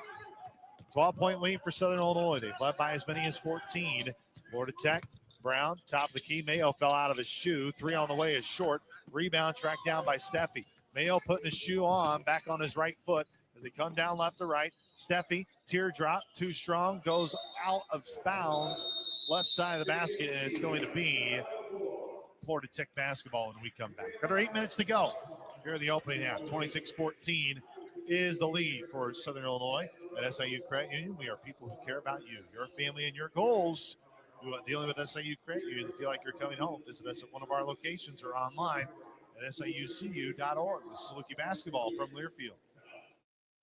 12-point lead for Southern Illinois. They've led by as many as 14. Florida Tech, Brown, top of the key. Mayo fell out of his shoe. 3 on the way is short. Rebound tracked down by Steffi. Mayo putting his shoe on, back on his right foot as they come down left to right. Steffi, teardrop, too strong, goes out of bounds, left side of the basket, and it's going to be Florida Tech basketball when we come back. Under 8 minutes to go here in the opening half. 26-14 is the lead for Southern Illinois. At SIU Credit Union, we are people who care about you, your family, and your goals. Dealing with SIU Credit Union, feel like you're coming home. Visit us at one of our locations or online at siucu.org. This is Saluki basketball from Learfield.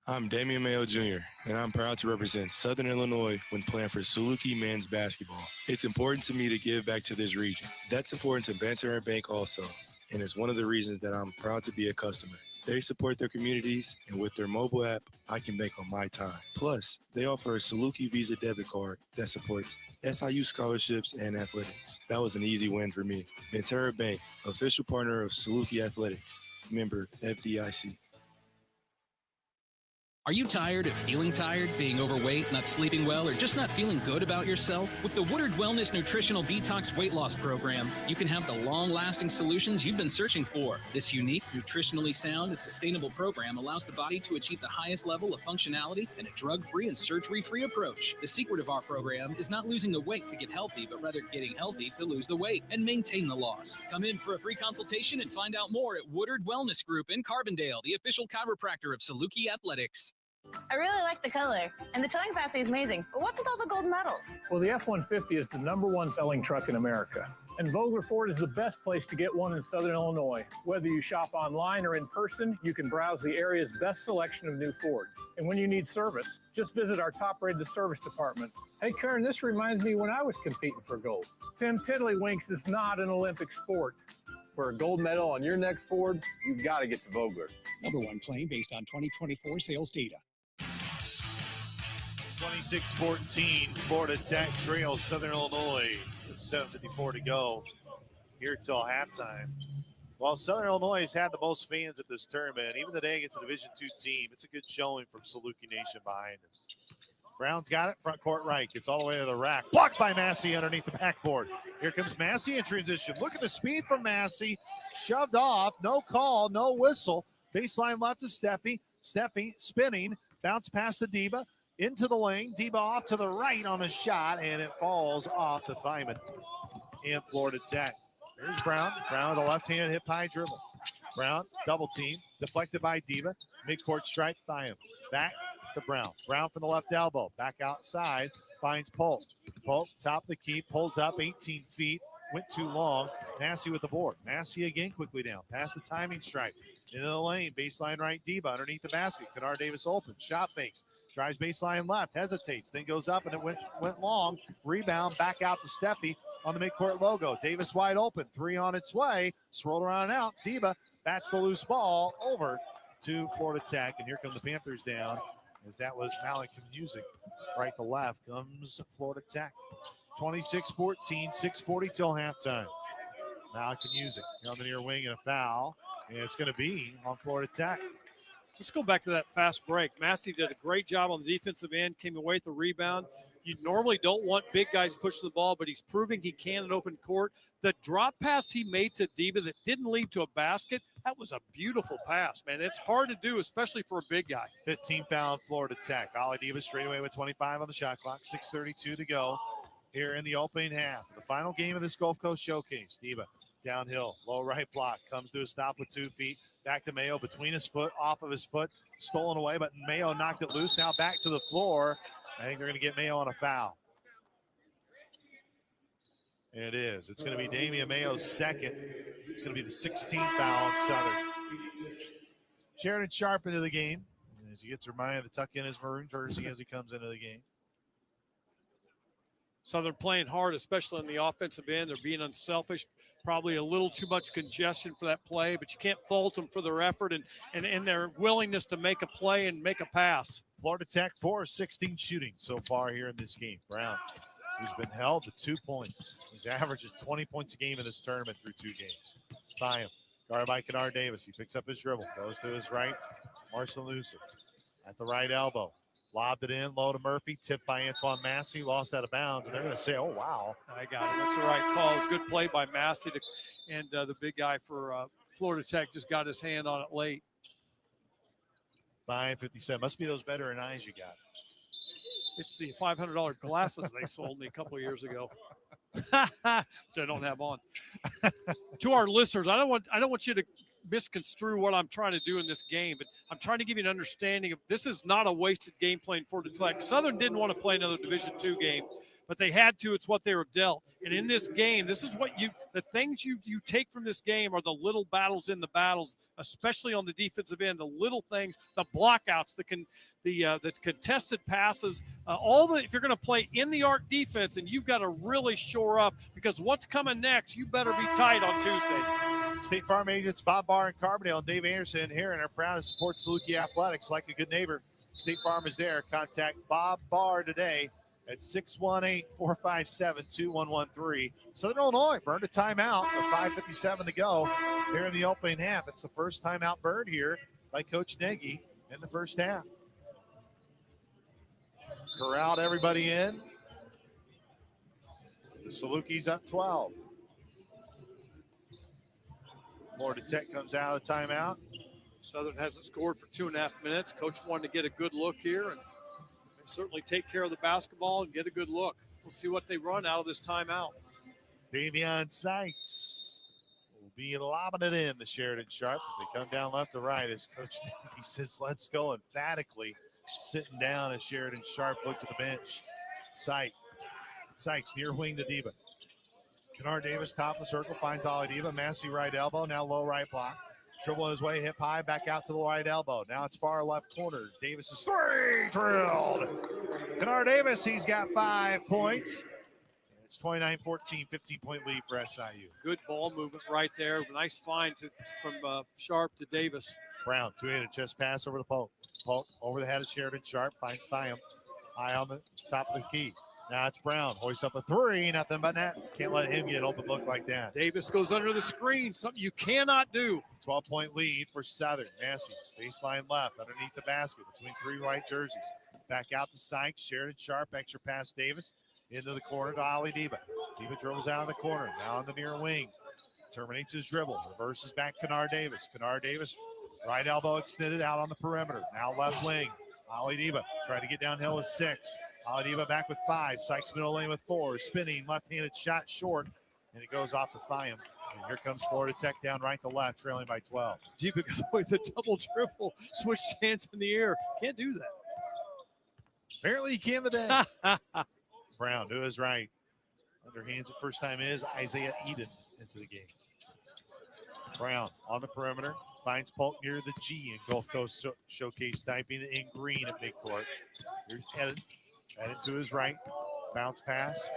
I'm Damian Mayo Jr., and I'm proud to represent Southern Illinois when playing for Saluki men's basketball. It's important to me to give back to this region. That's important to Banterra Bank also, and it's one of the reasons that I'm proud to be a customer. They support their communities, and with their mobile app, I can bank on my time. Plus, they offer a Saluki Visa debit card that supports SIU scholarships and athletics. That was an easy win for me. Banterra Bank, official partner of Saluki Athletics, member FDIC. Are you tired of feeling tired, being overweight, not sleeping well, or just not feeling good about yourself? With the Woodard Wellness Nutritional Detox Weight Loss Program, you can have the long-lasting solutions you've been searching for. This unique, nutritionally sound, and sustainable program allows the body to achieve the highest level of functionality in a drug-free and surgery-free approach. The secret of our program is not losing the weight to get healthy, but rather getting healthy to lose the weight and maintain the loss. Come in for a free consultation and find out more at Woodard Wellness Group in Carbondale, the official chiropractor of Saluki Athletics. I really like the color, and the towing capacity is amazing. But what's with all the gold medals? Well, the F-150 is the #1 selling truck in America. And Vogler Ford is the best place to get one in Southern Illinois. Whether you shop online or in person, you can browse the area's best selection of new Fords. And when you need service, just visit our top-rated service department. Hey, Karen, this reminds me when I was competing for gold. Tim, Tiddlywinks is not an Olympic sport. For a gold medal on your next Ford, you've got to get to Vogler. #1 claim based on 2024 sales data. 26-14, Florida Tech trails Southern Illinois with 7:54 to go here till halftime. While Southern Illinois has had the most fans at this tournament, even today against a Division II team, it's a good showing from Saluki Nation behind us. Brown's got it, front court right, gets all the way to the rack. Blocked by Massey underneath the backboard. Here comes Massey in transition. Look at the speed from Massey. Shoved off, no call, no whistle. Baseline left to Steffi. Steffi spinning, bounce past the Deba. Into the lane, Deba off to the right on a shot, and it falls off the Thyman in Florida Tech. There's Brown. Brown with a left-handed hip-high dribble. Brown, double team, deflected by Deba. Midcourt stripe, Thyman. Back to Brown. Brown from the left elbow. Back outside, finds Polk. Polk, top of the key, pulls up 18 feet. Went too long. Massey with the board. Massey again quickly down. Past the timing stripe. Into the lane, baseline right, Deba underneath the basket. Kennard Davis open. Shot fakes. Drives baseline left, hesitates, then goes up and it went long. Rebound back out to Steffi on the midcourt logo. Davis wide open, 3 on its way. Swirled around and out. Deba bats the loose ball over to Florida Tech. And here come the Panthers down as that was Malik Music. Right to left comes Florida Tech. 26-14, 6:40 till halftime. Malik Music on the near wing and a foul. And it's going to be on Florida Tech. Let's go back to that fast break. Massey did a great job on the defensive end, came away with the rebound. You normally don't want big guys pushing the ball, but he's proving he can in open court. The drop pass he made to Diba that didn't lead to a basket, that was a beautiful pass, man. It's hard to do, especially for a big guy. 15 foul on Florida Tech. Ali Diva straight away with 25 on the shot clock. 6:32 to go here in the opening half. The final game of this Gulf Coast Showcase. Diva downhill, low right block, comes to a stop with 2 feet. Back to Mayo between his foot, off of his foot, stolen away, but Mayo knocked it loose. Now back to the floor. I think they're going to get Mayo on a foul. And it is. It's going to be Damian Mayo's second. It's going to be the 16th foul on Southern. Sheridan Sharp into the game as he gets reminded to tuck in his maroon jersey as he comes into the game. Southern playing hard, especially on the offensive end. They're being unselfish, probably a little too much congestion for that play, but you can't fault them for their effort and their willingness to make a play and make a pass. Florida Tech 4 of 16 shooting so far here in this game. Brown, who's been held to 2 points. His average is 20 points a game in this tournament through 2 games. By him. Guarded by Kennard Davis. He picks up his dribble. Goes to his right. Marcel Lucid at the right elbow. Lobbed it in, low to Murphy, tipped by Antoine Massey, lost out of bounds, and they're going to say, oh, wow. I got it. That's the right call. It's a good play by Massey, and the big guy for Florida Tech just got his hand on it late. 5:57. Must be those veteran eyes you got. It's the $500 glasses they sold me a couple of years ago. So I don't have on. To our listeners, I don't want you to misconstrue what I'm trying to do in this game, but I'm trying to give you an understanding of this is not a wasted game playing Florida Tech. Southern didn't want to play another Division II game, but they had to. It's what they were dealt. And in this game, this is what the things you take from this game are the little battles in the battles, especially on the defensive end, the little things, the blockouts, the contested passes, if you're going to play in the arc defense, and you've got to really shore up because what's coming next, you better be tight on Tuesday. State Farm agents Bob Barr and Carbondale and Dave Anderson here and are proud to support Saluki Athletics like a good neighbor. State Farm is there. Contact Bob Barr today at 618-457-2113. Southern Illinois burned a timeout with 5:57 to go here in the opening half. It's the first timeout burned here by Coach Nagy in the first half. Corralled everybody in. The Salukis up 12. Florida Tech comes out of the timeout. Southern hasn't scored for 2.5 minutes. Coach wanted to get a good look here and certainly take care of the basketball and get a good look. We'll see what they run out of this timeout. Davion Sykes will be lobbing it in the Sheridan Sharp as they come down left to right as Coach Nagy says, let's go emphatically. Sitting down as Sheridan Sharp looks at the bench. Sykes near wing to Diva. Kennard Davis, top of the circle, finds Ali Diva. Massey right elbow, now low right block. Dribble his way, hip high, back out to the right elbow. Now it's far left corner. Davis's three drilled. Kennard Davis, he's got 5 points. It's 29-14, 15-point lead for SIU. Good ball movement right there. Nice find from Sharp to Davis. Brown, 2-handed chest pass over to Polk. Polk over the head of Sheridan Sharp, finds Thiam. High on the top of the key. Now it's Brown, hoists up a three, nothing but net. Can't let him get an open look like that. Davis goes under the screen, something you cannot do. 12-point lead for Southern. Massey, baseline left, underneath the basket, between 3 white jerseys. Back out to Sykes, Sheridan Sharp, extra pass Davis. Into the corner to Ali Diva. Diva dribbles out in the corner, now on the near wing. Terminates his dribble, reverses back Kennard Davis. Kennard Davis, right elbow extended out on the perimeter. Now left wing, Ali Diva trying to get downhill with 6. Ali Diva back with 5. Sykes middle lane with 4. Spinning left-handed shot short, and it goes off the Thiam. And here comes Florida Tech down right to left, trailing by 12. Diva with a double dribble, switched hands in the air. Can't do that. Apparently he can today. Brown to his right. Underhands it first time is Isaiah Eden into the game. Brown on the perimeter. Finds Polk near the G in Gulf Coast Showcase, typing in green at midcourt. Here's Headed to his right. Bounce pass.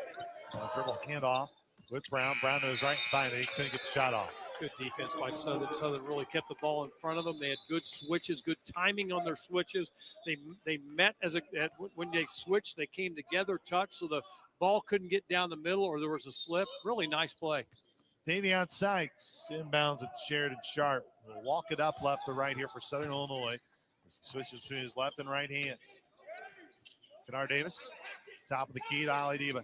Dribble handoff with Brown. Brown to his right. Finally, he couldn't get the shot off. Good defense by Southern. Southern really kept the ball in front of them. They had good switches, good timing on their switches. They met when they switched, they came together, touched, so the ball couldn't get down the middle or there was a slip. Really nice play. Davion Sykes inbounds at Sheridan Sharp. We'll walk it up left to right here for Southern Illinois. Switches between his left and right hand. Kennard Davis, top of the key to Ali Diva.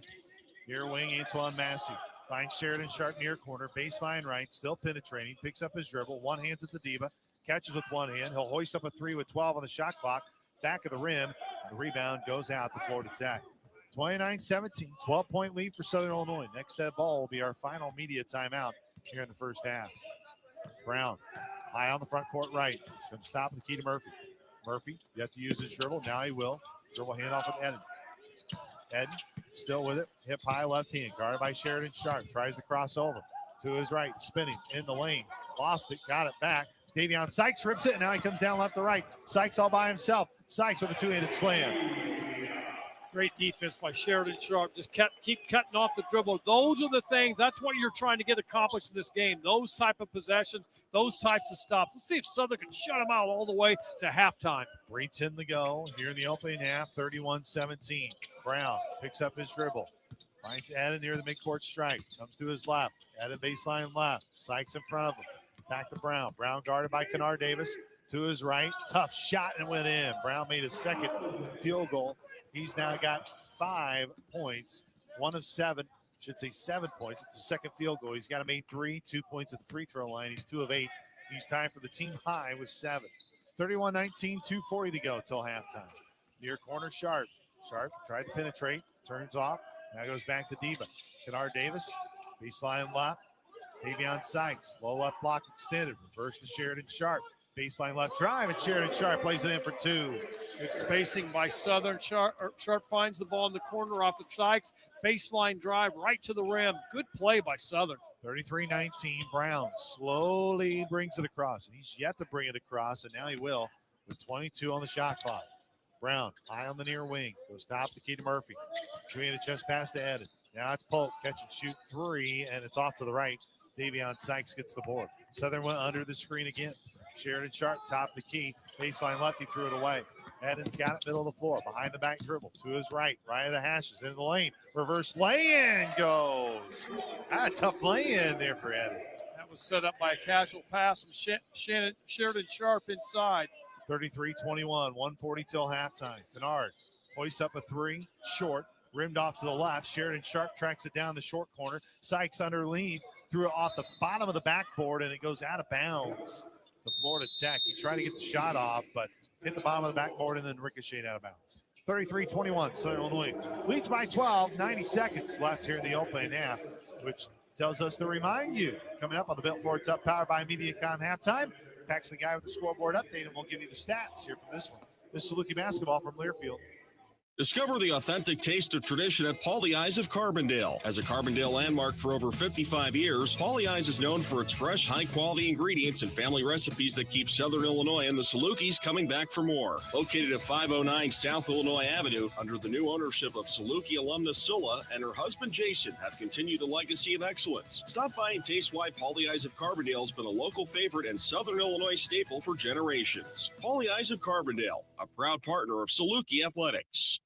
Near wing, Antoine Massey. Finds Sheridan Sharp near corner. Baseline right, still penetrating. Picks up his dribble. One hand at the Diva. Catches with one hand. He'll hoist up a 3 with 12 on the shot clock. Back of the rim. The rebound goes out to Florida Tech. 29-17, 12-point lead for Southern Illinois. Next dead ball will be our final media timeout here in the first half. Brown, high on the front court right. Comes top of the key to Murphy. Murphy, yet to use his dribble. Now he will. Dribble handoff with Eden. Eden, still with it. Hip high left hand. Guarded by Sheridan Sharp. Tries to cross over. To his right. Spinning in the lane. Lost it. Got it back. Davion Sykes rips it. And now he comes down left to right. Sykes all by himself. Sykes with a two-handed slam. Great defense by Sheridan Sharp. Just keep cutting off the dribble. Those are the things. That's what you're trying to get accomplished in this game. Those type of possessions, those types of stops. Let's see if Southern can shut them out all the way to halftime. 3:10 to go here in the opening half. 31-17. Brown picks up his dribble. Finds Eden near the midcourt stripe. Comes to his left. Eden baseline left. Sykes in front of him. Back to Brown. Brown guarded by Kennard Davis. To his right. Tough shot and went in. Brown made his second field goal. He's now got 5 points. 1 of 7. Should say 7 points. It's the second field goal. He's got to make 3. 2 points at the free throw line. He's 2 of 8. He's tied for the team high with 7. 31-19, 2:40 to go till halftime. Near corner Sharp. Sharp tried to penetrate. Turns off. Now goes back to Diva. Kennard Davis. Baseline left. Davion Sykes. Low left block extended. Reverse to Sheridan Sharp. Baseline left drive, and Sheridan Sharp plays it in for 2. Good spacing by Southern. Sharp finds the ball in the corner off of Sykes. Baseline drive right to the rim. Good play by Southern. 33-19. Brown slowly brings it across, and he's yet to bring it across, and now he will with 22 on the shot clock. Brown high on the near wing. Goes top the key to Murphy. Two-handed chest pass to Eden. Now it's Polk. Catch and shoot 3, and it's off to the right. Davion Sykes gets the board. Southern went under the screen again. Sheridan Sharp, top of the key. Baseline left, he threw it away. Eden's got it middle of the floor. Behind the back dribble. To his right. Right of the hashes. Into the lane. Reverse lay-in goes. A tough lay-in there for Eden. That was set up by a casual pass from Sheridan Sharp inside. 33-21. 1:40 till halftime. Kennard hoists up a 3. Short. Rimmed off to the left. Sheridan Sharp tracks it down the short corner. Sykes underneath. Threw it off the bottom of the backboard, and it goes out of bounds to Florida Tech. He tried to get the shot off, but hit the bottom of the backboard and then ricocheted out of bounds. 33-21, Southern Illinois leads by 12, 90 seconds left here in the opening half, which tells us to remind you, coming up on the Built Ford Tough Powered by MediaCom halftime, Paxton Guy with the scoreboard update, and we'll give you the stats here from this one. This is Saluki basketball from Learfield. Discover the authentic taste of tradition at Paulie Eyes of Carbondale. As a Carbondale landmark for over 55 years, Paulie Eyes is known for its fresh, high-quality ingredients and family recipes that keep Southern Illinois and the Salukis coming back for more. Located at 509 South Illinois Avenue, under the new ownership of Saluki alumnus Sula and her husband Jason have continued the legacy of excellence. Stop by and taste why Paulie Eyes of Carbondale has been a local favorite and Southern Illinois staple for generations. Paulie Eyes of Carbondale, a proud partner of Saluki Athletics.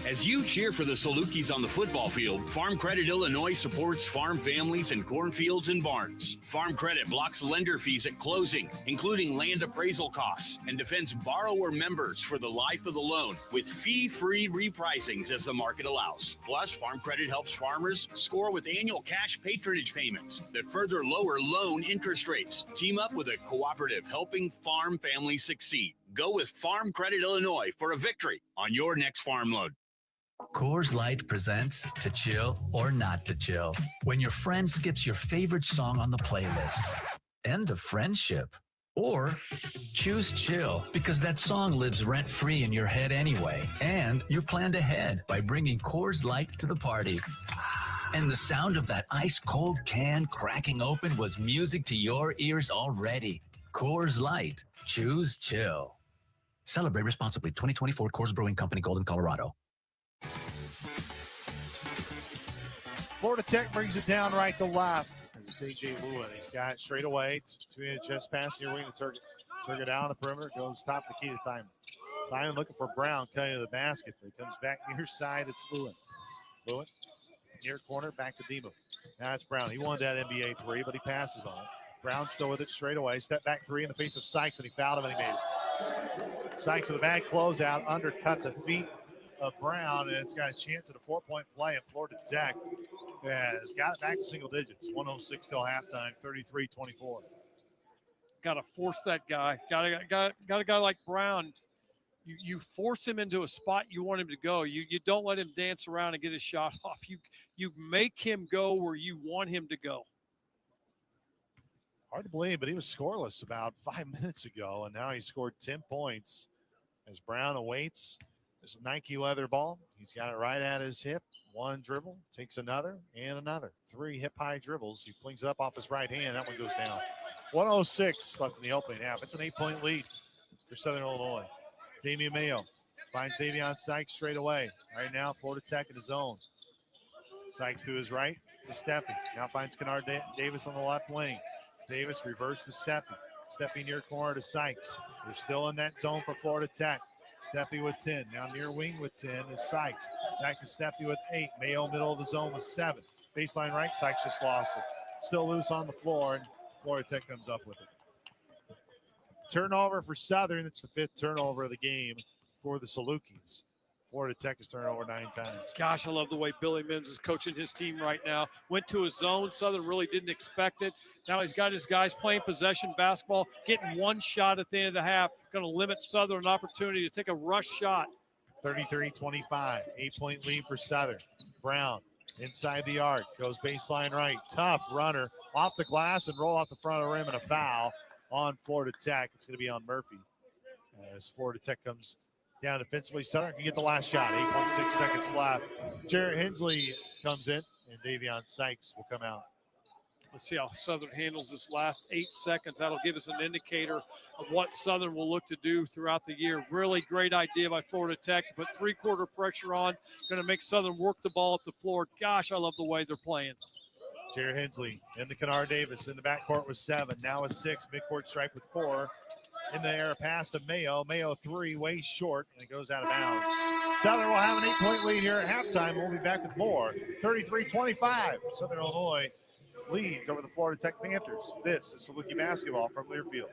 As you cheer for the Salukis on the football field, Farm Credit Illinois supports farm families and cornfields and barns. Farm Credit blocks lender fees at closing, including land appraisal costs, and defends borrower members for the life of the loan with fee-free repricings as the market allows. Plus, Farm Credit helps farmers score with annual cash patronage payments that further lower loan interest rates. Team up with a cooperative helping farm families succeed. Go with Farm Credit Illinois for a victory on your next farm loan. Coors Light presents To Chill or Not to Chill. When your friend skips your favorite song on the playlist. End the friendship. Or choose chill because that song lives rent-free in your head anyway. And you're planned ahead by bringing Coors Light to the party. And the sound of that ice-cold can cracking open was music to your ears already. Coors Light. Choose chill. Celebrate responsibly. 2024 Coors Brewing Company, Golden, Colorado. Florida Tech brings it down right to left. This is A.J. Lewin. He's got it straight away. Two-handed chest pass near wing to Turget down the perimeter. Goes top the key to Thyman. Thyman looking for Brown, cutting to the basket. But he comes back near side. It's Lewin. Lewin, near corner, back to Debo. Now it's Brown. He wanted that NBA 3, but he passes on it. Brown still with it straight away. Step back 3 in the face of Sykes, and he fouled him, and he made it. Sykes with a bad closeout, undercut the feet of Brown, and it's got a chance at a 4-point play, and Florida Tech has got it back to single digits. 106 till halftime, 33-24. Got to force that guy. Got a guy like Brown. You force him into a spot you want him to go. You don't let him dance around and get his shot off. You make him go where you want him to go. Hard to believe, but he was scoreless about 5 minutes ago, and now he scored 10 points as Brown awaits this Nike leather ball. He's got it right at his hip. One dribble, takes another, and another. 3 hip-high dribbles. He flings it up off his right hand. That one goes down. 1:06 left in the opening half. It's an 8-point lead for Southern Illinois. Damian Mayo finds Davion Sykes straight away. Right now, Florida Tech in his zone. Sykes to his right to Steffi. Now finds Kennard Davis on the left wing. Davis reverse to Steffi. Steffi near corner to Sykes. They're still in that zone for Florida Tech. Steffi with 10. Now near wing with 10 is Sykes. Back to Steffi with 8. Mayo middle of the zone with 7. Baseline right. Sykes just lost it. Still loose on the floor, and Florida Tech comes up with it. Turnover for Southern. It's the 5th turnover of the game for the Salukis. Florida Tech has turned over 9 times. Gosh, I love the way Billy Mims is coaching his team right now. Went to his zone. Southern really didn't expect it. Now he's got his guys playing possession basketball, getting one shot at the end of the half. Going to limit Southern an opportunity to take a rush shot. 33-25, 8-point lead for Southern. Brown inside the arc, goes baseline right. Tough runner off the glass and roll off the front of the rim, and a foul on Florida Tech. It's going to be on Murphy as Florida Tech comes down defensively. Southern can get the last shot. 8.6 seconds left. Jarrett Hensley comes in, and Davion Sykes will come out. Let's see how Southern handles this last 8 seconds. That'll give us an indicator of what Southern will look to do throughout the year. Really great idea by Florida Tech to put 3-quarter pressure on. Going to make Southern work the ball up the floor. Gosh, I love the way they're playing. Jarrett Hensley in the Kennard Davis in the backcourt with 7. Now with 6. Midcourt stripe with 4. In the air, pass to Mayo. Mayo 3, way short, and it goes out of bounds. Southern will have an 8-point lead here at halftime. We'll be back with more. 33-25. Southern Illinois leads over the Florida Tech Panthers. This is Saluki basketball from Learfield.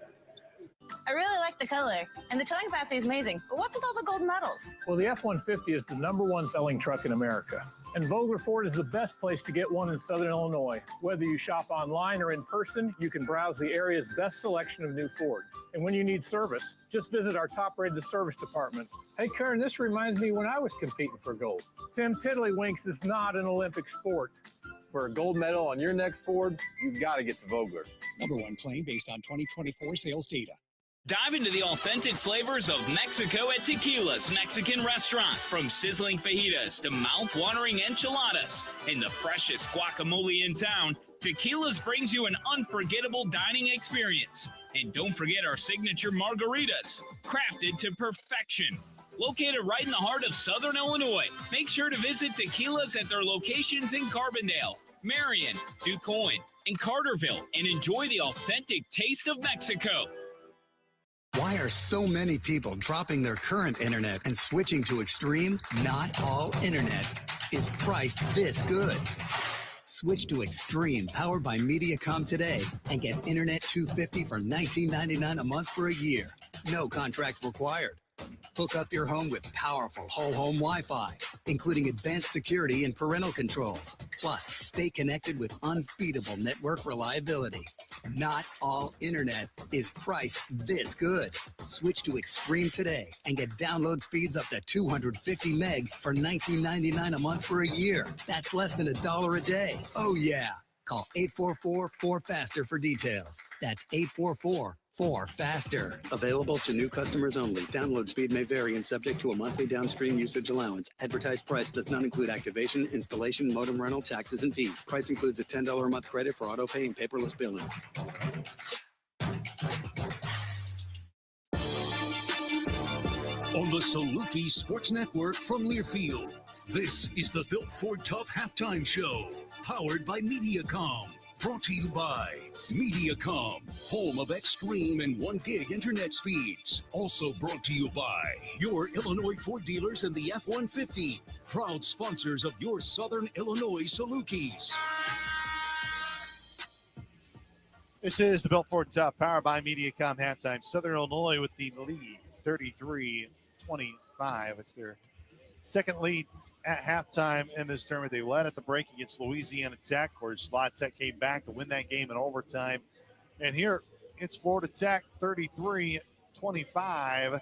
I really like the color, and the towing capacity is amazing. But what's with all the gold medals? Well, the F-150 is the #1 selling truck in America. And Vogler Ford is the best place to get one in Southern Illinois. Whether you shop online or in person, you can browse the area's best selection of new Fords. And when you need service, just visit our top-rated service department. Hey, Karen, this reminds me when I was competing for gold. Tim, Tiddlywinks is not an Olympic sport. For a gold medal on your next Ford, you've got to get to Vogler. #1 claim based on 2024 sales data. Dive into the authentic flavors of Mexico at Tequila's Mexican Restaurant. From sizzling fajitas to mouth-watering enchiladas and the freshest guacamole in town, Tequila's brings you an unforgettable dining experience. And don't forget our signature margaritas, crafted to perfection. Located right in the heart of Southern Illinois, make sure to visit Tequila's at their locations in Carbondale, Marion, DuQuoin, and Carterville, and enjoy the authentic taste of Mexico. Why are so many people dropping their current internet and switching to Extreme? Not all internet is priced this good. Switch to Extreme, powered by Mediacom today, and get Internet 250 for $19.99 a month for a year. No contract required. Hook up your home with powerful whole home Wi-Fi, including advanced security and parental controls. Plus, stay connected with unbeatable network reliability. Not all internet is priced this good. Switch to Extreme today and get download speeds up to 250 meg for $19.99 a month for a year. That's less than $1 a day. Oh yeah. Call 844-4FASTER for details. That's 844-4FASTER. Available to new customers only. Download speed may vary and subject to a monthly downstream usage allowance. Advertised price does not include activation, installation, modem rental, taxes, and fees. Price includes a $10 a month credit for auto pay and paperless billing. On the Saluki Sports Network from Learfield, this is the Built Ford Tough Halftime Show, powered by Mediacom. Brought to you by Mediacom, home of extreme and 1 gig internet speeds. Also brought to you by your Illinois Ford dealers and the F-150, proud sponsors of your Southern Illinois Salukis. This is the Built Ford Tough, powered by Mediacom halftime. Southern Illinois with the lead, 33-25. It's their second lead at halftime in this tournament. They led at the break against Louisiana Tech. Of course, La Tech came back to win that game in overtime. And here it's Florida Tech 33-25.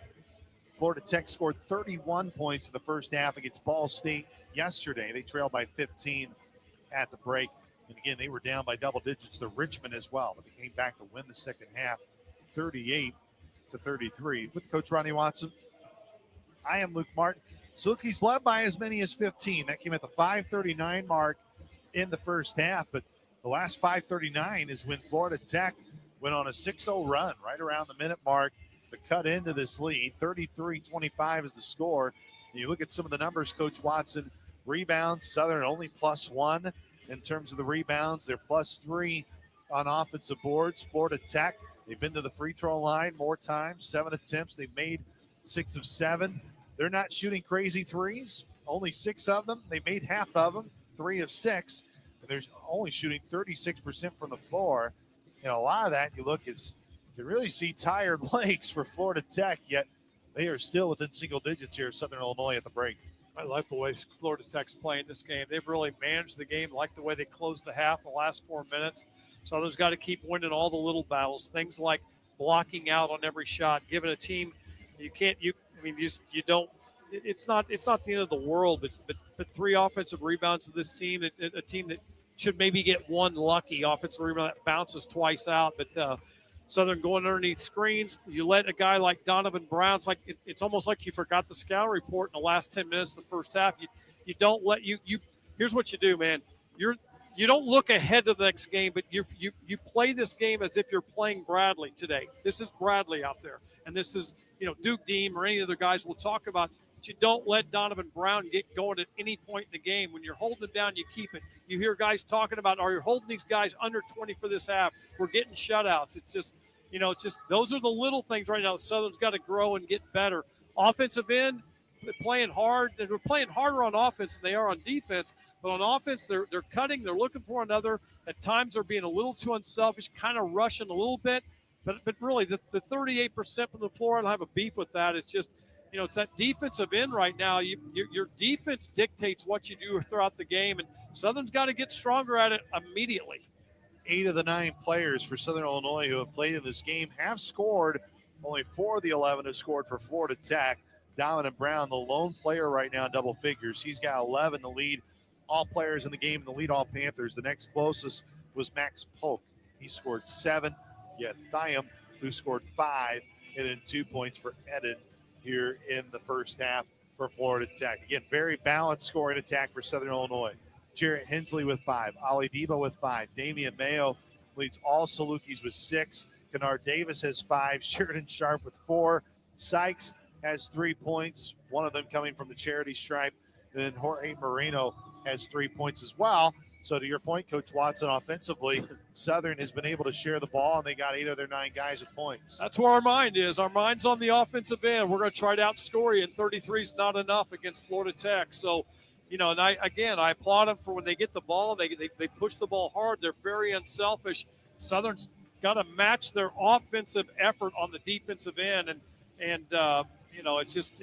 Florida Tech scored 31 points in the first half against Ball State yesterday. They trailed by 15 at the break. And again, they were down by double digits to Richmond as well, but they came back to win the second half 38-33. With Coach Ronnie Watson, I am Luke Martin. Salukis led by as many as 15. That came at the 5:39 mark in the first half, but the last 5:39 is when Florida Tech went on a 6-0 run right around the minute mark to cut into this lead. 33-25 is the score. And you look at some of the numbers, Coach Watson. Rebounds, Southern only +1 in terms of the rebounds. They're +3 on offensive boards. Florida Tech, they've been to the free throw line more times, 7 attempts. They've made 6 of 7. They're not shooting crazy threes, only 6 of them. They made half of them, 3 of 6. And they're only shooting 36% from the floor. And a lot of that, you look, you can really see tired legs for Florida Tech, yet they are still within single digits here, Southern Illinois at the break. I like the way Florida Tech's playing this game. They've really managed the game, like the way they closed the half in the last 4 minutes. Southern's got to keep winning all the little battles, things like blocking out on every shot, giving a team it's not the end of the world, but 3 offensive rebounds to this team, a team that should maybe get 1 lucky offensive rebound that bounces twice out, but Southern going underneath screens. You let a guy like Donovan Brown, it's almost like you forgot the scout report in the last 10 minutes of the first half. You don't let you here's what you do, man. You don't look ahead to the next game, but you play this game as if you're playing Bradley today. This is Bradley out there, and this is Duke Deem or any other guys we'll talk about. But you don't let Donovan Brown get going at any point in the game. When you're holding them down, you keep it. You hear guys talking about, are you holding these guys under 20 for this half? We're getting shutouts. It's just those are the little things right now. Southern's got to grow and get better. Offensive end, they're playing hard. They're playing harder on offense than they are on defense. But on offense, they're cutting. They're looking for another. At times, they're being a little too unselfish, kind of rushing a little bit. But really, the 38% from the floor, I don't have a beef with that. It's just, it's that defensive end right now. Your defense dictates what you do throughout the game, and Southern's got to get stronger at it immediately. 8 of the 9 players for Southern Illinois who have played in this game have scored. Only 4 of the 11 have scored for Florida Tech. Donovan Brown, the lone player right now in double figures. He's got 11 to lead all players in the game, and the lead all Panthers. The next closest was Max Polk. He scored 7. You had Thiam, who scored 5, and then 2 points for Eden here in the first half for Florida Tech. Again, very balanced scoring attack for Southern Illinois. Jarrett Hensley with 5, Ali Deba with 5, Damian Mayo leads all Salukis with 6, Kennard Davis has 5, Sheridan Sharp with 4, Sykes has 3 points, one of them coming from the charity stripe, and then Jorge Moreno has 3 points as well. So to your point, Coach Watson, offensively, Southern has been able to share the ball, and they got 8 of their 9 guys with points. That's where our mind is. Our mind's on the offensive end. We're going to try to outscore you, and 33 is not enough against Florida Tech. So, and I applaud them for when they get the ball. They push the ball hard. They're very unselfish. Southern's got to match their offensive effort on the defensive end, and it's just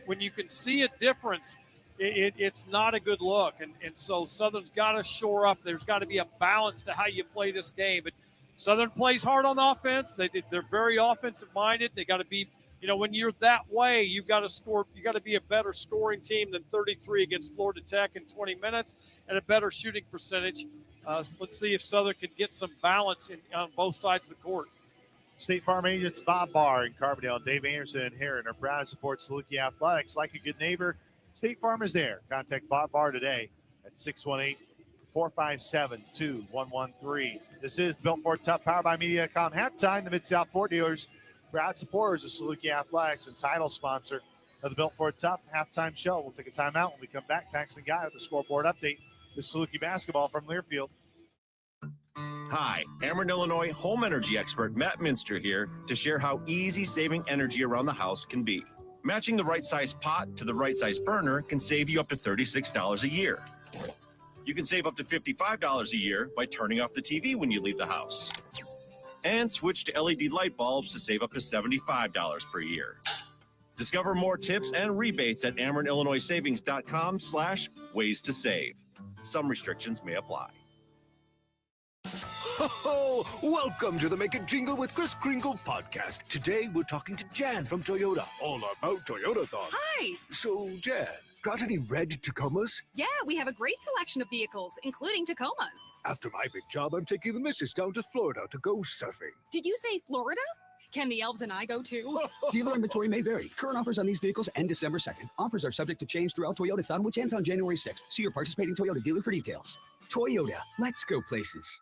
when you can see a difference. It's not a good look. And so Southern's got to shore up. There's got to be a balance to how you play this game. But Southern plays hard on offense. They're very offensive-minded. They got to be, when you're that way, you've got to score. You got to be a better scoring team than 33 against Florida Tech in 20 minutes and a better shooting percentage. Let's see if Southern can get some balance on both sides of the court. State Farm agents Bob Barr in Carbondale, Dave Anderson and Heron are proud to support Saluki Athletics. Like a good neighbor, State Farm is there. Contact Bob Barr today at 618-457-2113. This is the Built Ford Tough, powered by Mediacom halftime. The Mid-South Ford dealers, proud supporters of Saluki Athletics and title sponsor of the Built Ford Tough halftime show. We'll take a timeout when we come back. Paxton Guy with the scoreboard update. This is Saluki basketball from Learfield. Hi, Ameren, Illinois home energy expert Matt Minster here to share how easy saving energy around the house can be. Matching the right size pot to the right size burner can save you up to $36 a year. You can save up to $55 a year by turning off the TV when you leave the house. And switch to LED light bulbs to save up to $75 per year. Discover more tips and rebates at AmerenIllinoisSavings.com/ways to save. Some restrictions may apply. Ho, welcome to the Make It Jingle with Chris Kringle podcast. Today we're talking to Jan from Toyota, all about Toyota talk. Hi. So, Jan, got any red Tacomas? Yeah, we have a great selection of vehicles, including Tacomas. After my big job, I'm taking the missus down to Florida to go surfing. Did you say Florida? Can the elves and I go too? Dealer inventory may vary. Current offers on these vehicles end December 2nd. Offers are subject to change throughout Toyota Thon, which ends on January 6th. See your participating Toyota dealer for details. Toyota, let's go places.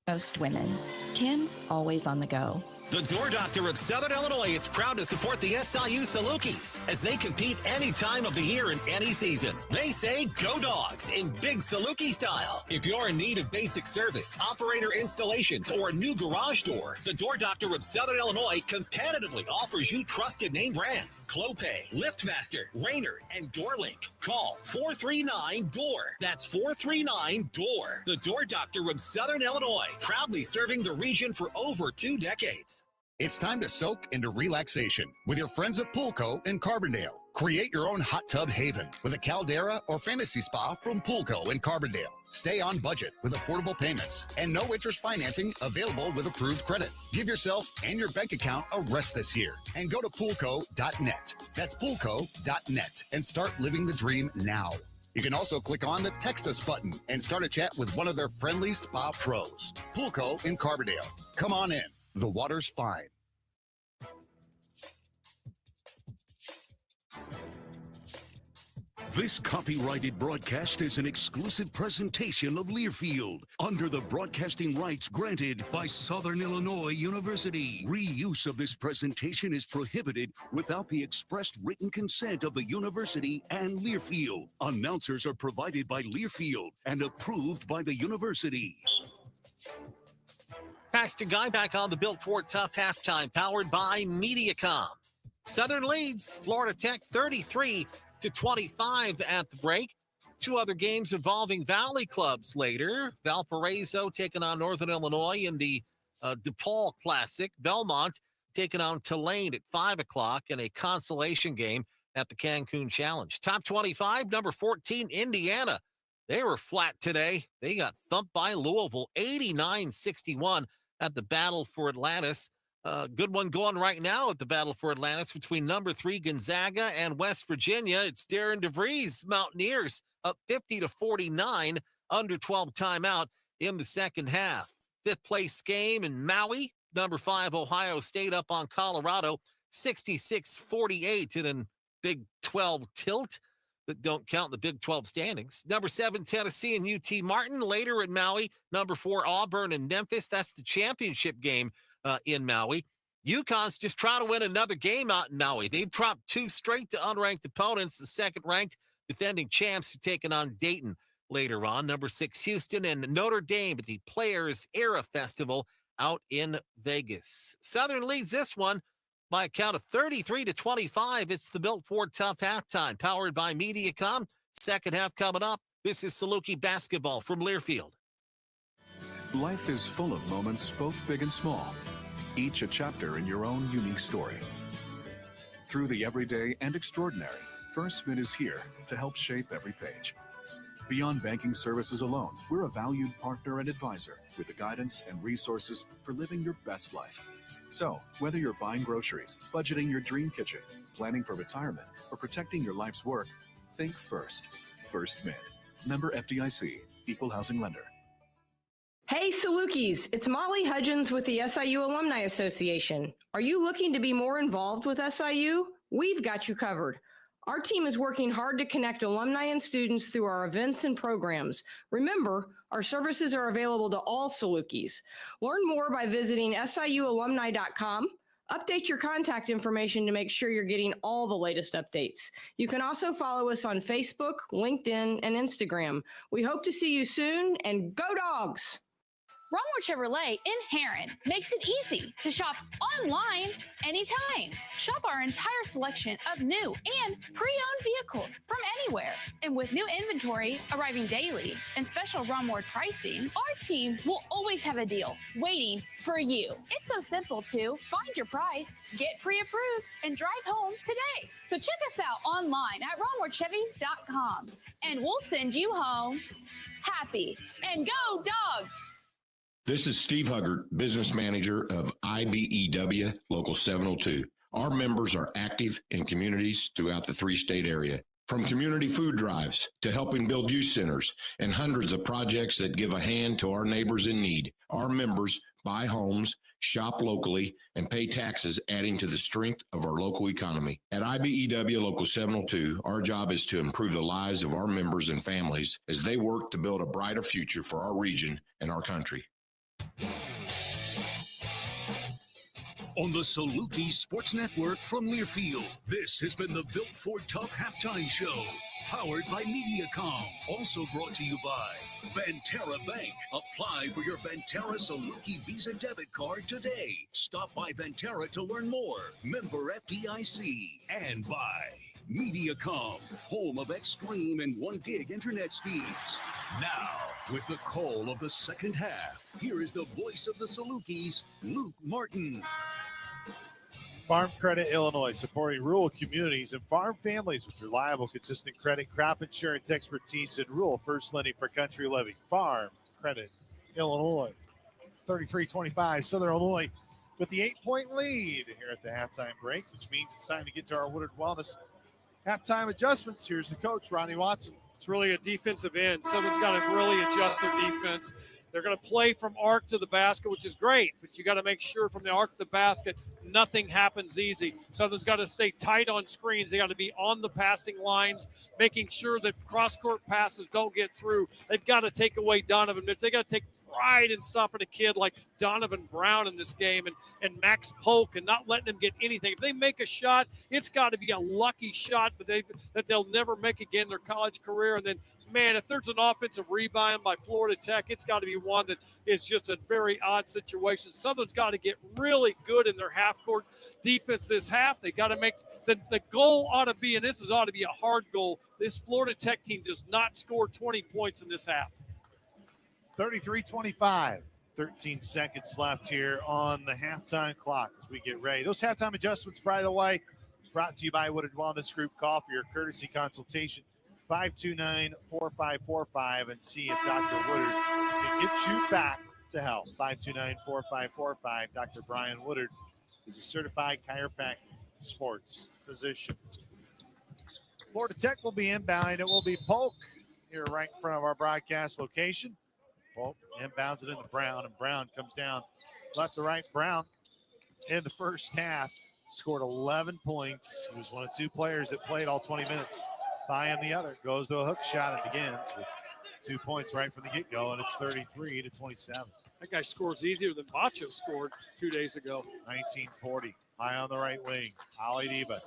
Most women. Kim's always on the go. The Door Doctor of Southern Illinois is proud to support the SIU Salukis as they compete any time of the year in any season. They say go Dogs in big Saluki style. If you're in need of basic service, operator installations, or a new garage door, the Door Doctor of Southern Illinois competitively offers you trusted name brands: Clopay, LiftMaster, Rainer, and DoorLink. Call 439-DOOR. That's 439-DOOR. The Door Doctor of Southern Illinois, proudly serving the region for over 2 decades. It's time to soak into relaxation with your friends at Poolco in Carbondale. Create your own hot tub haven with a Caldera or fantasy spa from Poolco in Carbondale. Stay on budget with affordable payments and no interest financing available with approved credit. Give yourself and your bank account a rest this year and go to poolco.net. That's poolco.net and start living the dream now. You can also click on the Text Us button and start a chat with one of their friendly spa pros. Poolco in Carbondale. Come on in. The water's fine. This copyrighted broadcast is an exclusive presentation of Learfield under the broadcasting rights granted by Southern Illinois University. Reuse of this presentation is prohibited without the expressed written consent of the university and Learfield. Announcers are provided by Learfield and approved by the university. Paxton Guy back on the Built Ford Tough halftime, powered by Mediacom. Southern leads Florida Tech 33-25 at the break. 2 other games involving Valley clubs later. Valparaiso taking on Northern Illinois in the DePaul Classic. Belmont taking on Tulane at 5 o'clock in a consolation game at the Cancun Challenge. Top 25, number 14, Indiana. They were flat today. They got thumped by Louisville, 89-61 at the Battle for Atlantis. Good one going right now at the Battle for Atlantis between number 3 Gonzaga and West Virginia. It's Darren DeVries Mountaineers up 50-49 under 12 timeout in the second half. 5th place game in Maui. Number 5 Ohio State up on Colorado 66-48 in a Big 12 tilt that don't count the Big 12 standings. Number 7 Tennessee and UT Martin later at Maui. Number 4 Auburn and Memphis. That's the championship game in Maui. UConn's just trying to win another game out in Maui. They've dropped 2 straight to unranked opponents. The second-ranked defending champs are taking on Dayton later on. Number 6 Houston and Notre Dame at the Players Era Festival out in Vegas. Southern leads this one by a count of 33-25. It's the Built Ford Tough halftime, powered by Mediacom. Second half coming up. This is Saluki basketball from Learfield. Life is full of moments, both big and small, each a chapter in your own unique story. Through the everyday and extraordinary, First Mid is here to help shape every page. Beyond banking services alone, we're a valued partner and advisor with the guidance and resources for living your best life. So, whether you're buying groceries, budgeting your dream kitchen, planning for retirement, or protecting your life's work, think First. First Mid. Member FDIC. Equal housing lender. Hey, Salukis, it's Molly Hudgens with the SIU Alumni Association. Are you looking to be more involved with SIU? We've got you covered. Our team is working hard to connect alumni and students through our events and programs. Remember, our services are available to all Salukis. Learn more by visiting siualumni.com. Update your contact information to make sure you're getting all the latest updates. You can also follow us on Facebook, LinkedIn, and Instagram. We hope to see you soon, and go Dogs! Romwood Chevrolet in Heron makes it easy to shop online anytime. Shop our entire selection of new and pre-owned vehicles from anywhere. And with new inventory arriving daily and special Romwood pricing, our team will always have a deal waiting for you. It's so simple to find your price, get pre-approved, and drive home today. So check us out online at RomwoodChevy.com and we'll send you home happy. And go Dogs! This is Steve Huggard, business manager of IBEW Local 702. Our members are active in communities throughout the three-state area, from community food drives to helping build youth centers and hundreds of projects that give a hand to our neighbors in need. Our members buy homes, shop locally, and pay taxes, adding to the strength of our local economy. At IBEW Local 702, our job is to improve the lives of our members and families as they work to build a brighter future for our region and our country. On the Saluki Sports Network from Learfield, this has been the Built Ford Tough Halftime Show, powered by Mediacom. Also brought to you by Banterra Bank. Apply for your Banterra Saluki Visa debit card today. Stop by Banterra to learn more. Member FDIC. And by Mediacom, home of extreme and 1 gig internet speeds. Now, with the call of the second half, here is the voice of the Salukis, Luke Martin. Farm Credit Illinois, supporting rural communities and farm families with reliable, consistent credit, crop insurance expertise, and rural first lending for country living. Farm Credit Illinois. 33-25, Southern Illinois with the 8-point lead here at the halftime break, which means it's time to get to our Woodard Wellness halftime adjustments. Here's the coach, Ronnie Watson. It's really a defensive end. Southern's got to really adjust their defense. They're going to play from arc to the basket, which is great, but you got to make sure from the arc to the basket, nothing happens easy. Southern's got to stay tight on screens. They got to be on the passing lines, making sure that cross-court passes don't get through. They've got to take away Donovan Mitchell. They got to take pride in stopping a kid like Donovan Brown in this game and Max Polk and not letting them get anything. If they make a shot, it's got to be a lucky shot that they'll never make again in their college career. And then, man, if there's an offensive rebound by Florida Tech, it's got to be one that is just a very odd situation. Southern's got to get really good in their half-court defense this half. They got to make the goal ought to be, and ought to be a hard goal. This Florida Tech team does not score 20 points in this half. 33-25, 13 seconds left here on the halftime clock as we get ready. Those halftime adjustments, by the way, brought to you by Woodard Wellness Group. Call for your courtesy consultation, 529-4545, and see if Dr. Woodard can get you back to health. 529-4545. Dr. Brian Woodard is a certified chiropractic sports physician. Florida Tech will be inbound. It will be Polk here right in front of our broadcast location. Polk inbounds it into Brown, and Brown comes down left to right. Brown in the first half scored 11 points. He was one of 2 players that played all 20 minutes. Thigh on the other, goes to a hook shot and begins with 2 points right from the get-go, and it's 33-27. That guy scores easier than Bacho scored 2 days ago. 1940, high on the right wing. Ali Deba,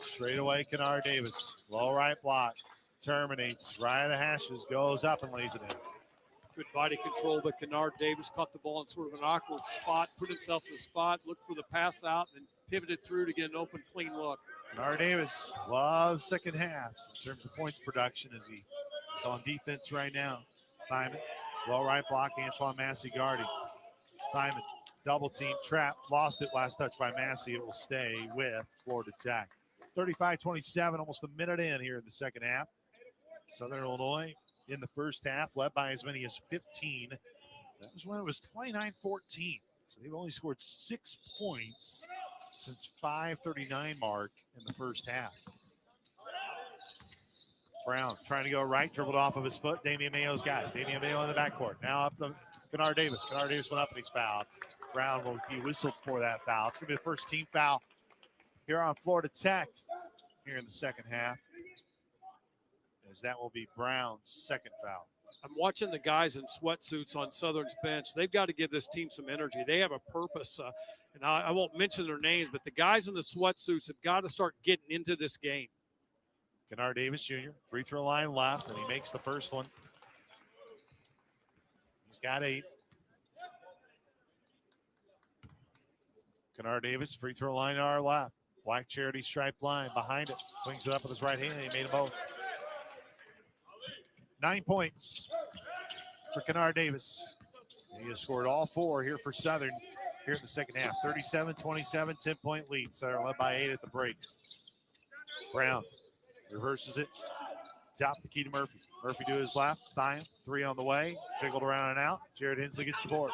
straight away, Kennard Davis. Low right block, terminates, right of the hashes, goes up and lays it in. Good body control, but Kennard Davis caught the ball in sort of an awkward spot, put himself in the spot, looked for the pass out, and pivoted through to get an open, clean look. Kennard Davis loves second halves in terms of points production as he is on defense right now. Thyman, low right block, Antoine Massey guarding. Thyman, double team, trap, lost it, last touch by Massey. It will stay with Florida Tech. 35-27, almost a minute in here in the second half. Southern Illinois in the first half, led by as many as 15. That was when it was 29-14. So they've only scored 6 points since 5:39 mark in the first half. Brown trying to go right, dribbled off of his foot. Damian Mayo's got it. Damian Mayo in the backcourt. Now up to Kennard Davis. Kennard Davis went up and he's fouled. Brown will be whistled for that foul. It's going to be the first team foul here on Florida Tech here in the second half, as that will be Brown's second foul. I'm watching the guys in sweatsuits on Southern's bench. They've got to give this team some energy. They have a purpose, and I won't mention their names, but the guys in the sweatsuits have got to start getting into this game. Kennard Davis Jr., free throw line left, and he makes the first one. He's got 8. Kennard Davis, free throw line to our left. Black charity striped line behind it. Swings it up with his right hand, and he made them both. 9 points for Kennard Davis. He has scored all 4 here for Southern here in the second half. 37-27, 10-point lead. Southern led by 8 at the break. Brown reverses it. Top the key to Murphy. Murphy to his left. Thyon, 3 on the way. Jiggled around and out. Jared Hensley gets the board.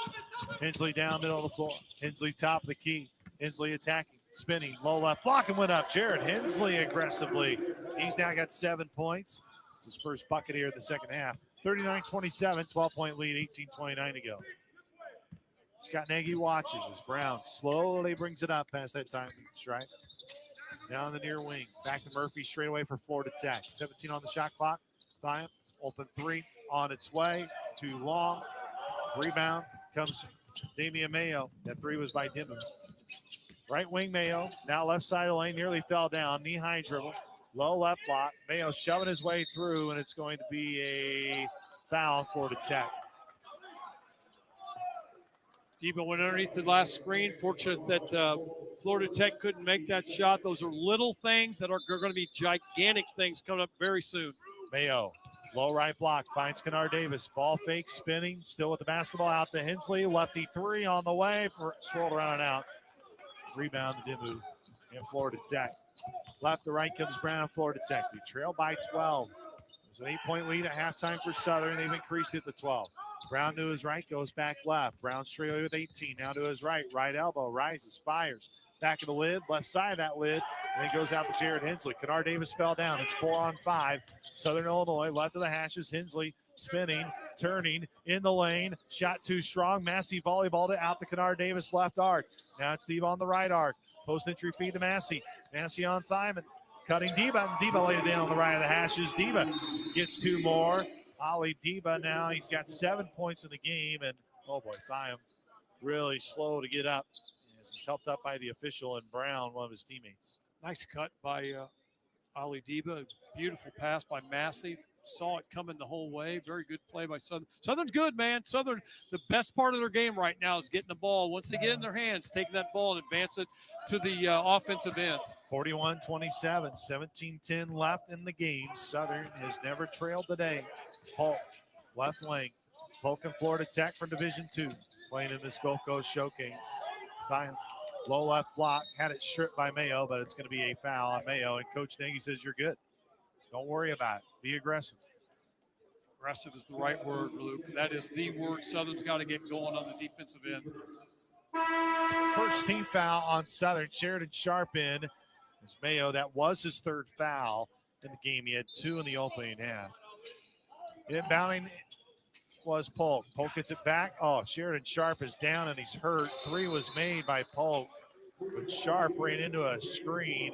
Hensley down middle of the floor. Hensley top of the key. Hensley attacking. Spinning. Low left block and went up. Jared Hensley aggressively. He's now got 7 points. It's his first bucket here in the second half. 39-27, 12-point lead, 18:29 to go. Scott Nagy watches as Brown slowly brings it up past that time strike. Down the near wing. Back to Murphy straight away for Florida Tech. 17 on the shot clock. Thyon, open 3 on its way. Too long. Rebound comes Damian Mayo. That 3 was by Dimmu. Right wing Mayo. Now left side of the lane. Nearly fell down. Knee-high dribble. Low left block. Mayo shoving his way through, and it's going to be a foul on Florida Tech. Deba went underneath the last screen. Fortunate that Florida Tech couldn't make that shot. Those are little things that are going to be gigantic things coming up very soon. Mayo, low right block, finds Kennard Davis. Ball fake, spinning, still with the basketball out to Hensley. Lefty 3 on the way, swirled around and out. Rebound to Dimmu in Florida Tech. Left to right comes Brown, Florida Tech. We trail by 12. It was an 8-point lead at halftime for Southern. They've increased it to 12. Brown to his right, goes back left. Brown straight away with 18. Now to his right. Right elbow, rises, fires. Back of the lid, left side of that lid, and then goes out to Jared Hensley. Kennard Davis fell down. It's 4 on 5. Southern Illinois, left of the hashes. Hensley spinning, turning, in the lane. Shot too strong. Massey volleyballed it out to Kennard Davis, left arc. Now it's Deba on the right arc. Post entry feed to Massey. Massey on Thyman. Cutting Deba. Deba laid it down on the right of the hashes. Deba gets 2 more. Ali Deba now, he's got 7 points in the game, and oh boy, Thyam really slow to get up as he's helped up by the official and Brown, one of his teammates. Nice cut by Ali Deba. Beautiful pass by Massey. Saw it coming the whole way. Very good play by Southern. Southern's good, man. Southern, the best part of their game right now is getting the ball. Once they get it in their hands, taking that ball and advance it to the offensive end. 41-27, 17-10 left in the game. Southern has never trailed today. Polk, left wing. Polk and Florida Tech from Division II, playing in this Gulf Coast Showcase. Time, low left block, had it stripped by Mayo, but it's going to be a foul on Mayo, and Coach Nagy says you're good. Don't worry about it. Be aggressive. Aggressive is the right word, Luke. That is the word Southern's got to get going on the defensive end. First team foul on Southern. Sheridan Sharp in. It's Mayo. That was his 3rd foul in the game. He had 2 in the opening half. Inbounding was Polk. Polk gets it back. Oh, Sheridan Sharp is down and he's hurt. 3 was made by Polk, but Sharp ran into a screen.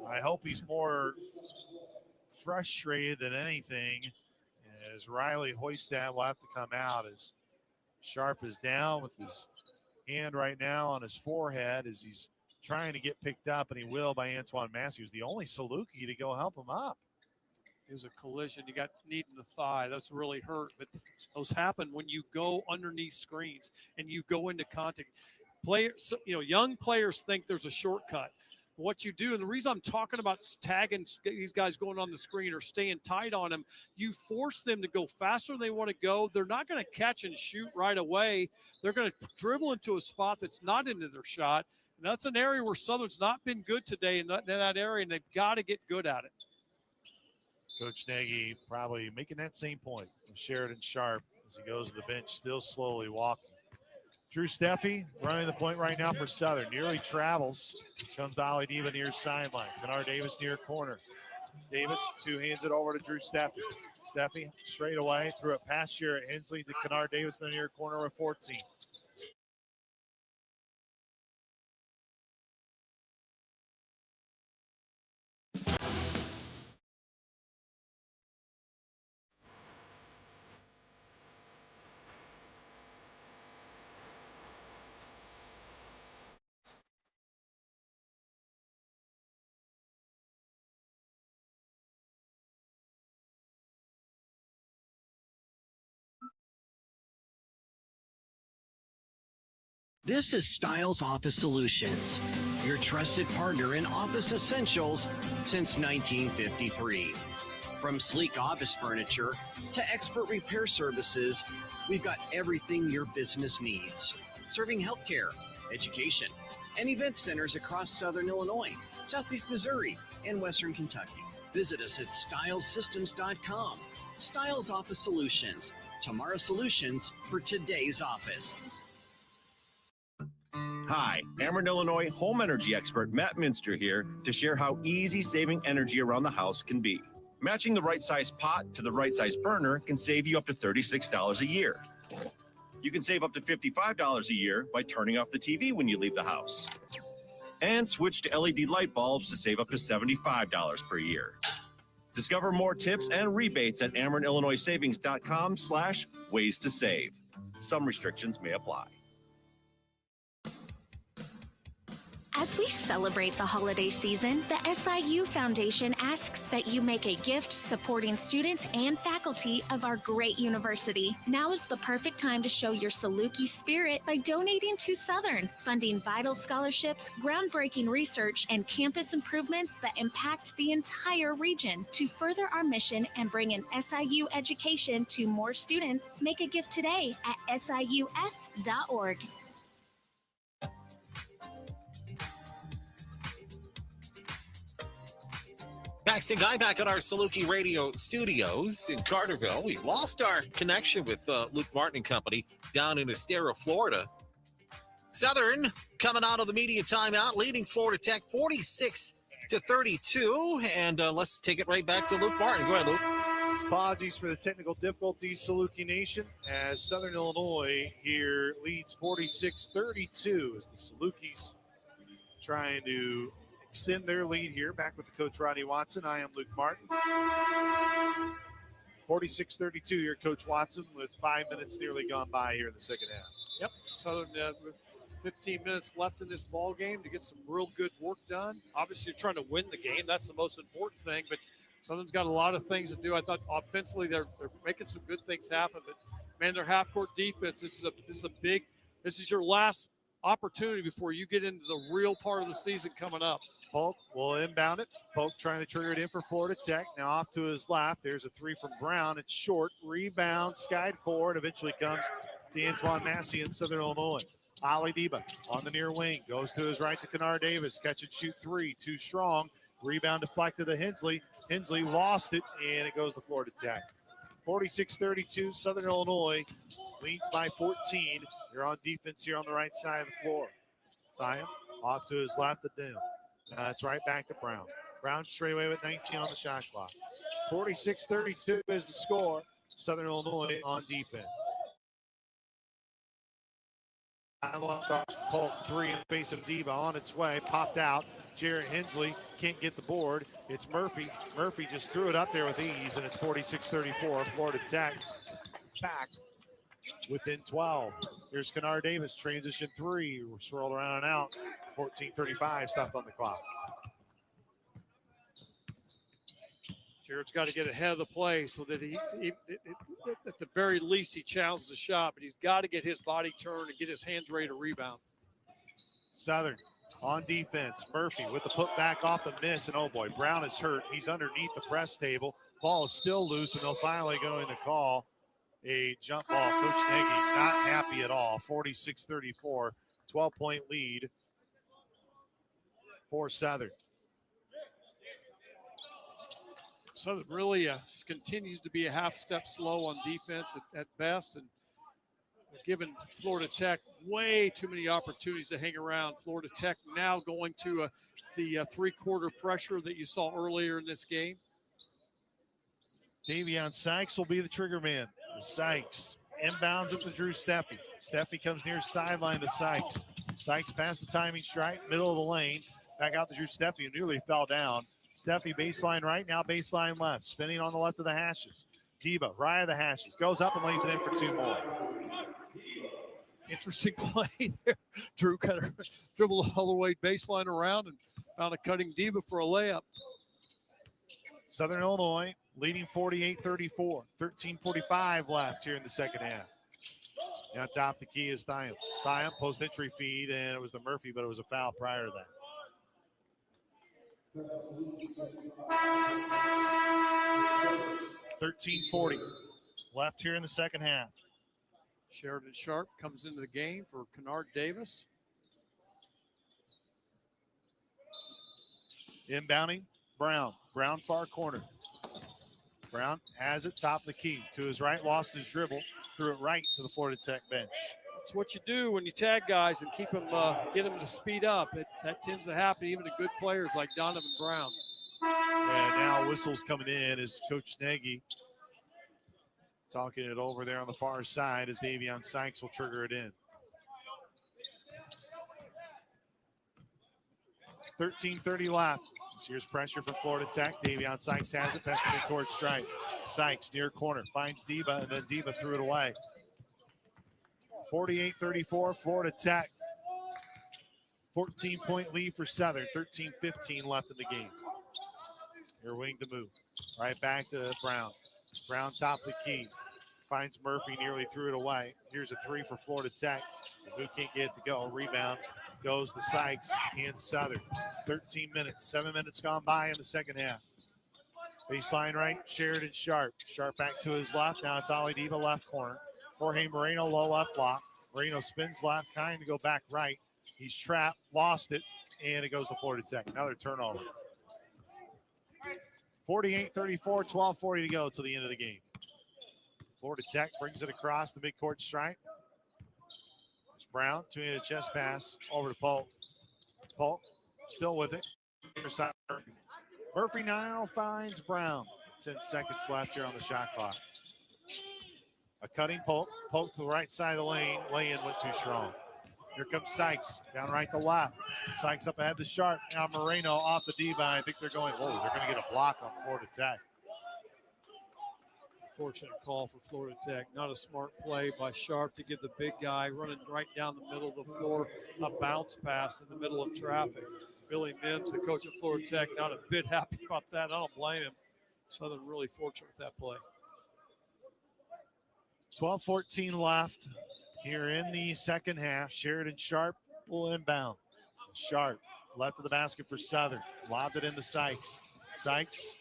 I hope he's more frustrated than anything, as Riley Hoistad will have to come out as Sharp is down with his hand right now on his forehead as he's trying to get picked up, and he will by Antoine Massey, who's the only Saluki to go help him up. It was a collision. You got knee in the thigh. That's really hurt, but those happen when you go underneath screens and you go into contact. Players, young players think there's a shortcut. What you do, and the reason I'm talking about tagging these guys going on the screen or staying tight on them, you force them to go faster than they want to go. They're not going to catch and shoot right away. They're going to dribble into a spot that's not into their shot. And that's an area where Southern's not been good today in that area, and they've got to get good at it. Coach Nagy probably making that same point with Sheridan Sharp as he goes to the bench, still slowly walking. Drew Steffi running the point right now for Southern. Nearly travels. Comes to Ali Deba near sideline. Kennard Davis near corner. Davis 2 hands it over to Drew Steffi. Steffi straight away, threw it past Jared Hensley to Kennard Davis in the near corner with 14. This is Styles Office Solutions, your trusted partner in office essentials since 1953. From sleek office furniture to expert repair services, we've got everything your business needs. Serving healthcare, education, and event centers across Southern Illinois, Southeast Missouri, and Western Kentucky. Visit us at stylessystems.com. Styles Office Solutions, tomorrow's solutions for today's office. Hi, Ameren, Illinois home energy expert Matt Minster here to share how easy saving energy around the house can be. Matching the right size pot to the right size burner can save you up to $36 a year. You can save up to $55 a year by turning off the TV when you leave the house. And switch to LED light bulbs to save up to $75 per year. Discover more tips and rebates at AmerenIllinoisSavings.com/ways to save. Some restrictions may apply. As we celebrate the holiday season, the SIU Foundation asks that you make a gift supporting students and faculty of our great university. Now is the perfect time to show your Saluki spirit by donating to Southern, funding vital scholarships, groundbreaking research, and campus improvements that impact the entire region. To further our mission and bring an SIU education to more students, make a gift today at siuf.org. Paxton Guy back at our Saluki Radio studios in Carterville. We lost our connection with Luke Martin and company down in Estero, Florida. Southern coming out of the media timeout, leading Florida Tech 46-32. And let's take it right back to Luke Martin. Go ahead, Luke. Apologies for the technical difficulties, Saluki Nation, as Southern Illinois here leads 46-32 as the Salukis trying to extend their lead here. Back with the coach, Rodney Watson. I am Luke Martin. 46-32 here, Coach Watson, with 5 minutes nearly gone by here in the second half. Yep, Southern with 15 minutes left in this ball game to get some real good work done. Obviously, you're trying to win the game. That's the most important thing, but Southern's got a lot of things to do. I thought offensively they're making some good things happen, but, man, their half-court defense, this is your last opportunity before you get into the real part of the season coming up. Polk will inbound it. Polk trying to trigger it in for Florida Tech. Now off to his left. There's a three from Brown. It's short. Rebound, skied forward. Eventually comes to Antoine Massey in Southern Illinois. Ali Deba on the near wing. Goes to his right to Kennard Davis. Catch and shoot three. Too strong. Rebound deflected to Hensley. Hensley lost it, and it goes to Florida Tech. 46-32, Southern Illinois leads by 14. You're on defense here on the right side of the floor. Thiam off to his left to Doom. It's right back to Brown. Brown straight away with 19 on the shot clock. 46-32 is the score. Southern Illinois on defense. Polk three in the face of Diva on its way. Popped out. Jarrett Hensley can't get the board. It's Murphy. Murphy just threw it up there with ease, and it's 46-34. Florida Tech back within 12. Here's Kennard Davis, transition three. Swirled around and out. 14:35 stopped on the clock. Jared's got to get ahead of the play so that he at the very least, he challenges the shot, but he's got to get his body turned and get his hands ready to rebound. Southern on defense. Murphy with the putback off the miss, and oh boy, Brown is hurt. He's underneath the press table. Ball is still loose, and they'll finally go in to call a jump ball. Coach Nagy not happy at all. 46-34, 12-point lead for Southern. Southern really continues to be a half step slow on defense at best, and giving Florida Tech way too many opportunities to hang around. Florida Tech now going to the three-quarter pressure that you saw earlier in this game. Davion Sykes will be the trigger man. Sykes inbounds it to Drew Steffi. Steffi comes near sideline to Sykes. Sykes past the timing strike, middle of the lane. Back out to Drew Steffi, who nearly fell down. Steffi baseline right, now baseline left. Spinning on the left of the hashes. Diba, right of the hashes. Goes up and lays it in for two more. Interesting play there. Drew kind of dribbled all the way baseline around and found a cutting Diba for a layup. Southern Illinois leading 48-34. 13:45 left here in the second half. Now top of the key is Thiam. Thiam post entry feed, and it was the Murphy, but it was a foul prior to that. 13:40 left here in the second half. Sheridan Sharp comes into the game for Kennard Davis. Inbounding, Brown. Brown far corner. Brown has it top of the key. To his right, lost his dribble, threw it right to the Florida Tech bench. That's what you do when you tag guys and keep them, get them to speed up. That tends to happen even to good players like Donovan Brown. And now whistles coming in as Coach Nagy talking it over there on the far side as Davion Sykes will trigger it in. 13:30 left. Here's pressure from Florida Tech. Davion Sykes has it, past the midcourt stripe. Sykes near corner, finds Deba, and then Deba threw it away. 48-34, Florida Tech. 14-point lead for Southern, 13-15 left in the game. Their wing to move. Right back to Brown. Brown top of the key. Finds Murphy, nearly threw it away. Here's a three for Florida Tech. Who can't get it to go. Rebound goes to Sykes and Southern. 13 minutes, 7 minutes gone by in the second half. Baseline right, Sheridan Sharp. Sharp back to his left. Now it's Ali Deba left corner. Jorge Moreno low left block. Moreno spins left, kind to go back right. He's trapped, lost it, and it goes to Florida Tech. Another turnover. 48-34, 12:40 to go till the end of the game. Florida Tech brings it across the midcourt stripe. It's Brown, two-handed chest pass over to Polk. Polk still with it. Murphy. Murphy now finds Brown. 10 seconds left here on the shot clock. A cutting Polk. Polk to the right side of the lane. Lay-in went too strong. Here comes Sykes, down right to left. Sykes up ahead to Sharp. Now Moreno off the D-by. I think they're going, whoa, they're going to get a block on Florida Tech. Fortunate call for Florida Tech. Not a smart play by Sharp to give the big guy running right down the middle of the floor a bounce pass in the middle of traffic. Billy Mims, the coach of Florida Tech, not a bit happy about that. I don't blame him. Southern really fortunate with that play. 12:14 left here in the second half. Sheridan Sharp will inbound. Sharp left of the basket for Southern. Lobbed it into Sykes. Sykes,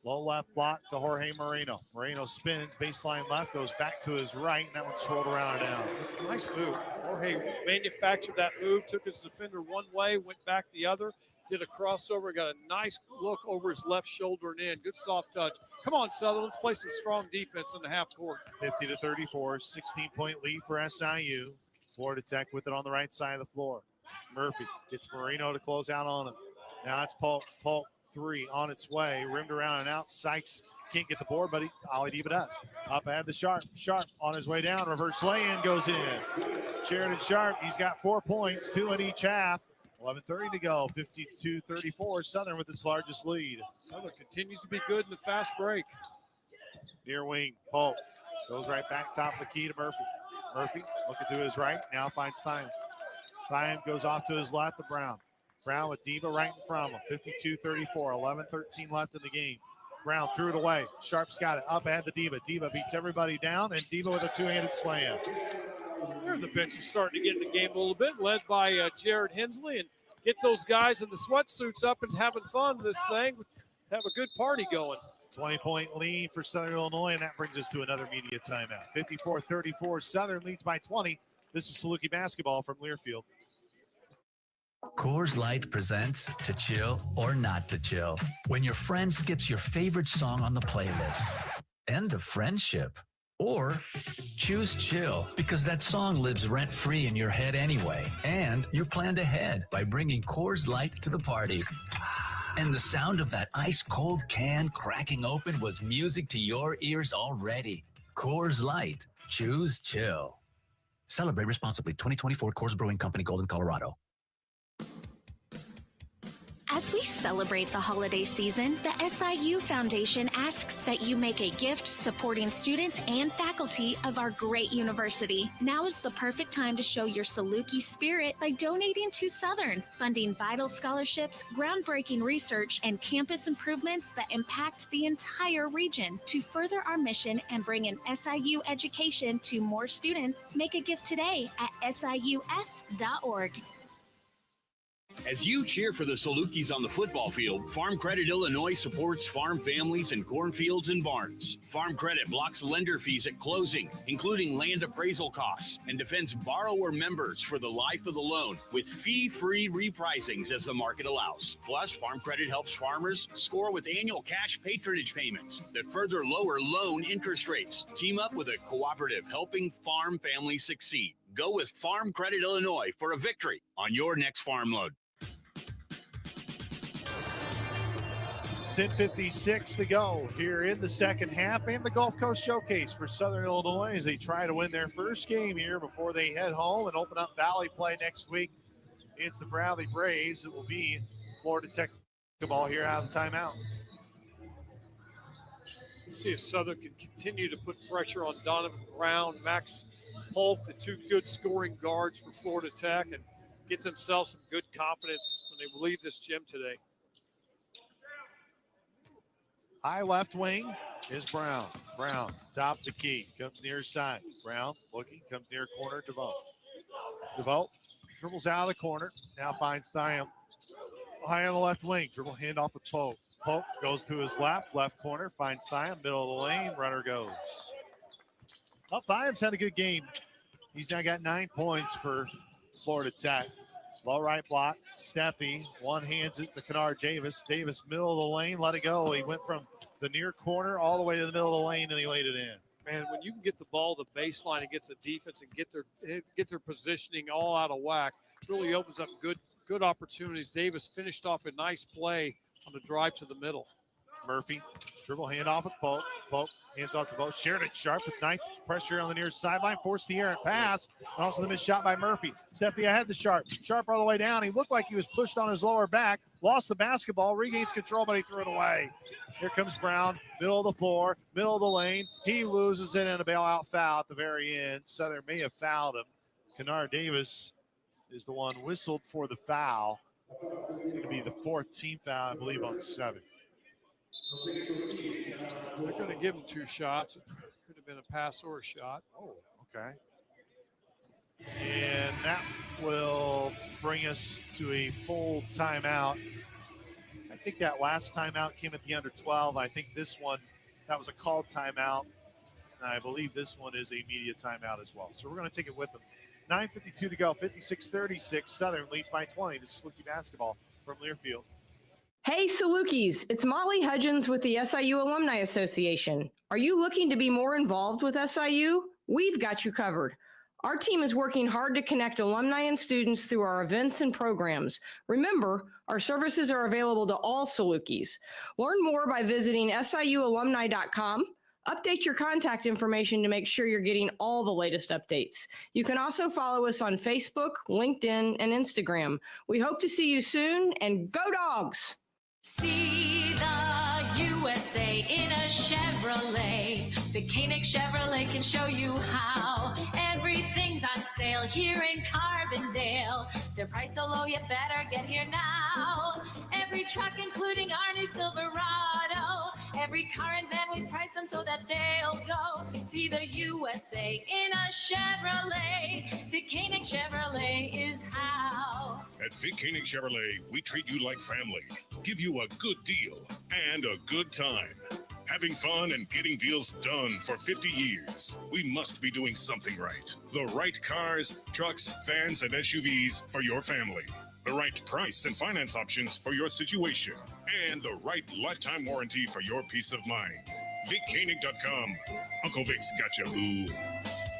low left block to Jorge Moreno. Moreno spins, baseline left, goes back to his right, and that one swirled around and down. Nice move. Jorge manufactured that move, took his defender one way, went back the other, did a crossover, got a nice look over his left shoulder and in. Good soft touch. Come on, Southern, let's play some strong defense in the half court. 50-34, 16-point lead for SIU. Florida Tech with it on the right side of the floor. Murphy gets Moreno to close out on him. Now it's Polk. Polk three on its way, rimmed around and out. Sykes can't get the board, but Ali Deba does. Up ahead to Sharp. Sharp on his way down. Reverse lay-in goes in. Sheridan Sharp, he's got 4 points, 2 in each half. 11:30 to go, 52-34. Southern with its largest lead. Southern continues to be good in the fast break. Near wing, Polk goes right back top of the key to Murphy. Murphy looking to his right, now finds Thiam. Thiam goes off to his left to Brown. Brown with Deba right in front of him. 52-34, 11-13 left in the game. Brown threw it away. Sharp's got it up ahead to Deba. Deba beats everybody down, and Deba with a two-handed slam. There the bench is starting to get in the game a little bit, led by Jared Hensley, and get those guys in the sweatsuits up and having fun with this thing. Have a good party going. 20-point lead for Southern Illinois, and that brings us to another media timeout. 54-34, Southern leads by 20. This is Saluki basketball from Learfield. Coors Light presents To Chill or Not to Chill. When your friend skips your favorite song on the playlist. End of friendship. Or choose chill because that song lives rent-free in your head anyway. And you're planned ahead by bringing Coors Light to the party. And the sound of that ice-cold can cracking open was music to your ears already. Coors Light. Choose chill. Celebrate responsibly. 2024 Coors Brewing Company, Golden, Colorado. As we celebrate the holiday season, the SIU Foundation asks that you make a gift supporting students and faculty of our great university. Now is the perfect time to show your Saluki spirit by donating to Southern, funding vital scholarships, groundbreaking research, and campus improvements that impact the entire region. To further our mission and bring an SIU education to more students, make a gift today at siuf.org. As you cheer for the Salukis on the football field, Farm Credit Illinois supports farm families and cornfields and barns. Farm Credit blocks lender fees at closing, including land appraisal costs, and defends borrower members for the life of the loan with fee-free repricings as the market allows. Plus, Farm Credit helps farmers score with annual cash patronage payments that further lower loan interest rates. Team up with a cooperative helping farm families succeed. Go with Farm Credit Illinois for a victory on your next farm loan. 10:56 to go here in the second half, and the Gulf Coast Showcase for Southern Illinois as they try to win their first game here before they head home and open up Valley play next week. It's the Bradley Braves. It will be Florida Tech ball here out of the timeout. Let's see if Southern can continue to put pressure on Donovan Brown, Max Polk, the two good scoring guards for Florida Tech, and get themselves some good confidence when they leave this gym today. High left wing is Brown. Brown, top of the key, comes near side. Brown looking, comes near corner, DeVoe. DeVoe dribbles out of the corner, now finds Thiam. High on the left wing, dribble handoff with Polk. Polk goes to his left corner, finds Thiam, middle of the lane, runner goes. Well, Thiam's had a good game. He's now got 9 points for Florida Tech. Low right block, Steffi, one hands it to Kennard Davis. Davis, middle of the lane, let it go. He went from the near corner all the way to the middle of the lane, and he laid it in. Man, when you can get the ball to the baseline against a defense and get their positioning all out of whack, really opens up good opportunities. Davis finished off a nice play on the drive to the middle. Murphy, dribble handoff with Polk. Polk hands off to Vogt. Shared it sharp with nice pressure on the near sideline. Forced the errant pass. And also the missed shot by Murphy. Steffi ahead to Sharp. Sharp all the way down. He looked like he was pushed on his lower back. Lost the basketball. Regains control, but he threw it away. Here comes Brown. Middle of the floor. Middle of the lane. He loses it in a bailout foul at the very end. Southern may have fouled him. Kennard Davis is the one whistled for the foul. It's going to be the fourth team foul, I believe, on 7. They're going to give him 2 shots. It could have been a pass or a shot. Oh, okay. And that will bring us to a full timeout. I think that last timeout came at the under 12. I think this one, that was a called timeout. And I believe this one is a media timeout as well. So we're going to take it with them. 9:52 to go, 56-36. Southern leads by 20. This is Salukee basketball from Learfield. Hey, Salukis, it's Molly Hudgens with the SIU Alumni Association. Are you looking to be more involved with SIU? We've got you covered. Our team is working hard to connect alumni and students through our events and programs. Remember, our services are available to all Salukis. Learn more by visiting siualumni.com. Update your contact information to make sure you're getting all the latest updates. You can also follow us on Facebook, LinkedIn, and Instagram. We hope to see you soon, and go Dogs! See the USA in a Chevrolet. The Koenig Chevrolet can show you how. Everything's on sale here in Carbondale. Their price so low, you better get here now. Every truck, including our new Silverado. Every car and van, we've priced them so that they'll go. See the USA in a Chevrolet. The Koenig Chevrolet is how. At Vic Koenig Chevrolet, we treat you like family, give you a good deal and a good time. Having fun and getting deals done for 50 years. We must be doing something right. The right cars, trucks, vans, and SUVs for your family. The right price and finance options for your situation. And the right lifetime warranty for your peace of mind. VicKoenig.com. Uncle Vic's got you, boo.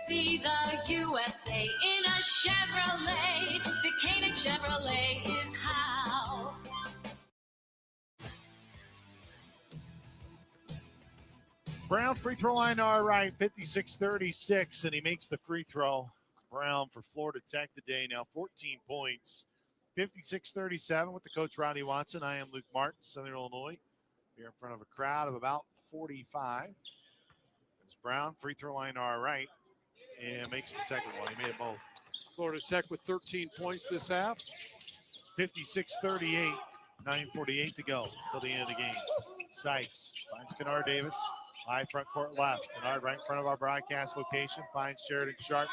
See the USA in a Chevrolet. The Koenig Chevrolet is how. Brown free throw line to our right, 56-36, and he makes the free throw. Brown for Florida Tech today, now 14 points, 56-37 with the coach, Ronnie Watson. I am Luke Martin, Southern Illinois. Here in front of a crowd of about 45. There's Brown, free throw line to our right, and makes the second one. He made it both. Florida Tech with 13 points this half. 56-38, 9:48 to go until the end of the game. Sykes finds Kennard Davis, high front court left. Kennard right in front of our broadcast location, finds Sheridan Sharp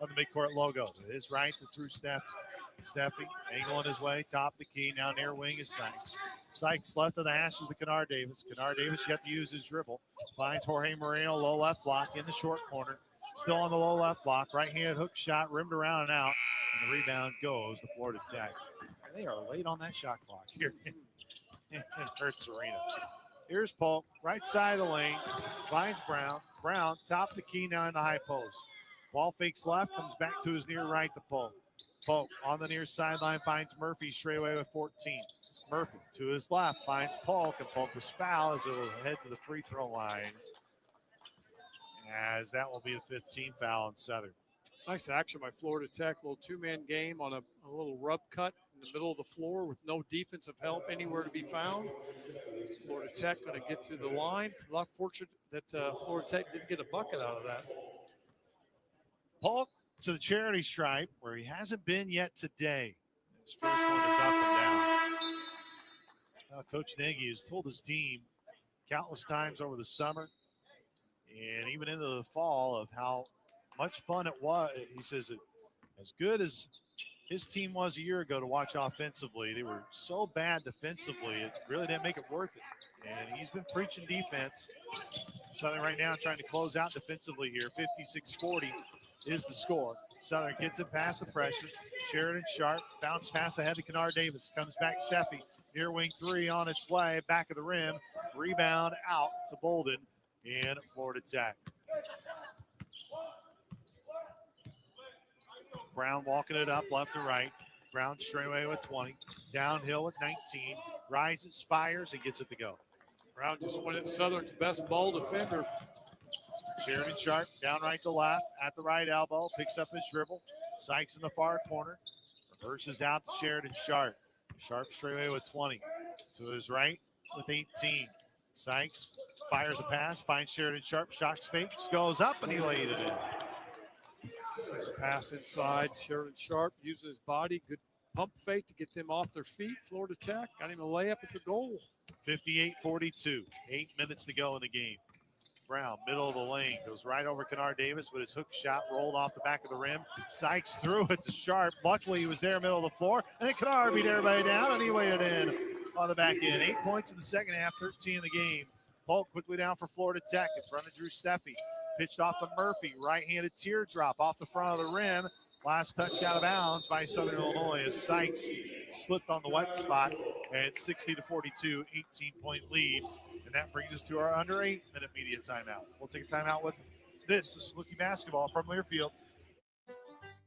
on the midcourt logo. To his right, to Drew Steffi, angling his way, top of the key. Now near wing is Sykes. Sykes left of the hashes to Kennard Davis. Kennard Davis yet to use his dribble. Finds Jorge Moreno, low left block in the short corner. Still on the low left block. Right-handed hook shot, rimmed around and out. And the rebound goes to Florida Tech. They are late on that shot clock here in Hertz Arena. Here's Polk, right side of the lane. Finds Brown. Brown, top of the key now in the high post. Ball fakes left, comes back to his near right to Polk. Polk on the near sideline finds Murphy straight away with 14. Murphy to his left finds Polk, and Polk was fouled as it will head to the free throw line, as that will be the 15th foul on Southern. Nice action by Florida Tech. A little two-man game on a little rub cut in the middle of the floor with no defensive help anywhere to be found. Florida Tech going to get to the line. A lot fortunate that Florida Tech didn't get a bucket out of that. Polk to the charity stripe, where he hasn't been yet today. His first one is up and down. Coach Nagy has told his team countless times over the summer and even into the fall of how much fun it was. He says it as good as his team was a year ago to watch offensively. They were so bad defensively, it really didn't make it worth it. And he's been preaching defense. Southern right now trying to close out defensively here. 56-40 is the score. Southern gets it past the pressure. Sheridan Sharp, bounce pass ahead to Kennard Davis. Comes back Steffi. Near wing three on its way. Back of the rim. Rebound out to Bolden in Florida Tech. Brown walking it up left to right. Brown straight away with 20. Downhill with 19. Rises, fires, and gets it to go. Brown just went at Southern's best ball defender. Sheridan Sharp down right to left at the right elbow. Picks up his dribble. Sykes in the far corner. Reverses out to Sheridan Sharp. Sharp straight away with 20. To his right with 18. Sykes fires a pass. Finds Sheridan Sharp. Shocks fakes. Goes up and he laid it in. Nice pass inside. Sheridan Sharp using his body. Good pump fake to get them off their feet. Florida Tech got him a layup at the goal. 58-42. 8 minutes to go in the game. Brown, middle of the lane, goes right over Kennard Davis, but his hook shot rolled off the back of the rim. Sykes threw it to Sharp. Luckily, he was there, middle of the floor. And then Kennard beat everybody down, and he laid it in on the back end. 8 points in the second half, 13 in the game. Polk quickly down for Florida Tech in front of Drew Steffi. Pitched off to Murphy. Right-handed teardrop off the front of the rim. Last touch out of bounds by Southern Illinois as Sykes slipped on the wet spot. And 60-42, 18-point lead. And that brings us to our under 8-minute media timeout. We'll take a timeout with this is Saluki basketball from Learfield.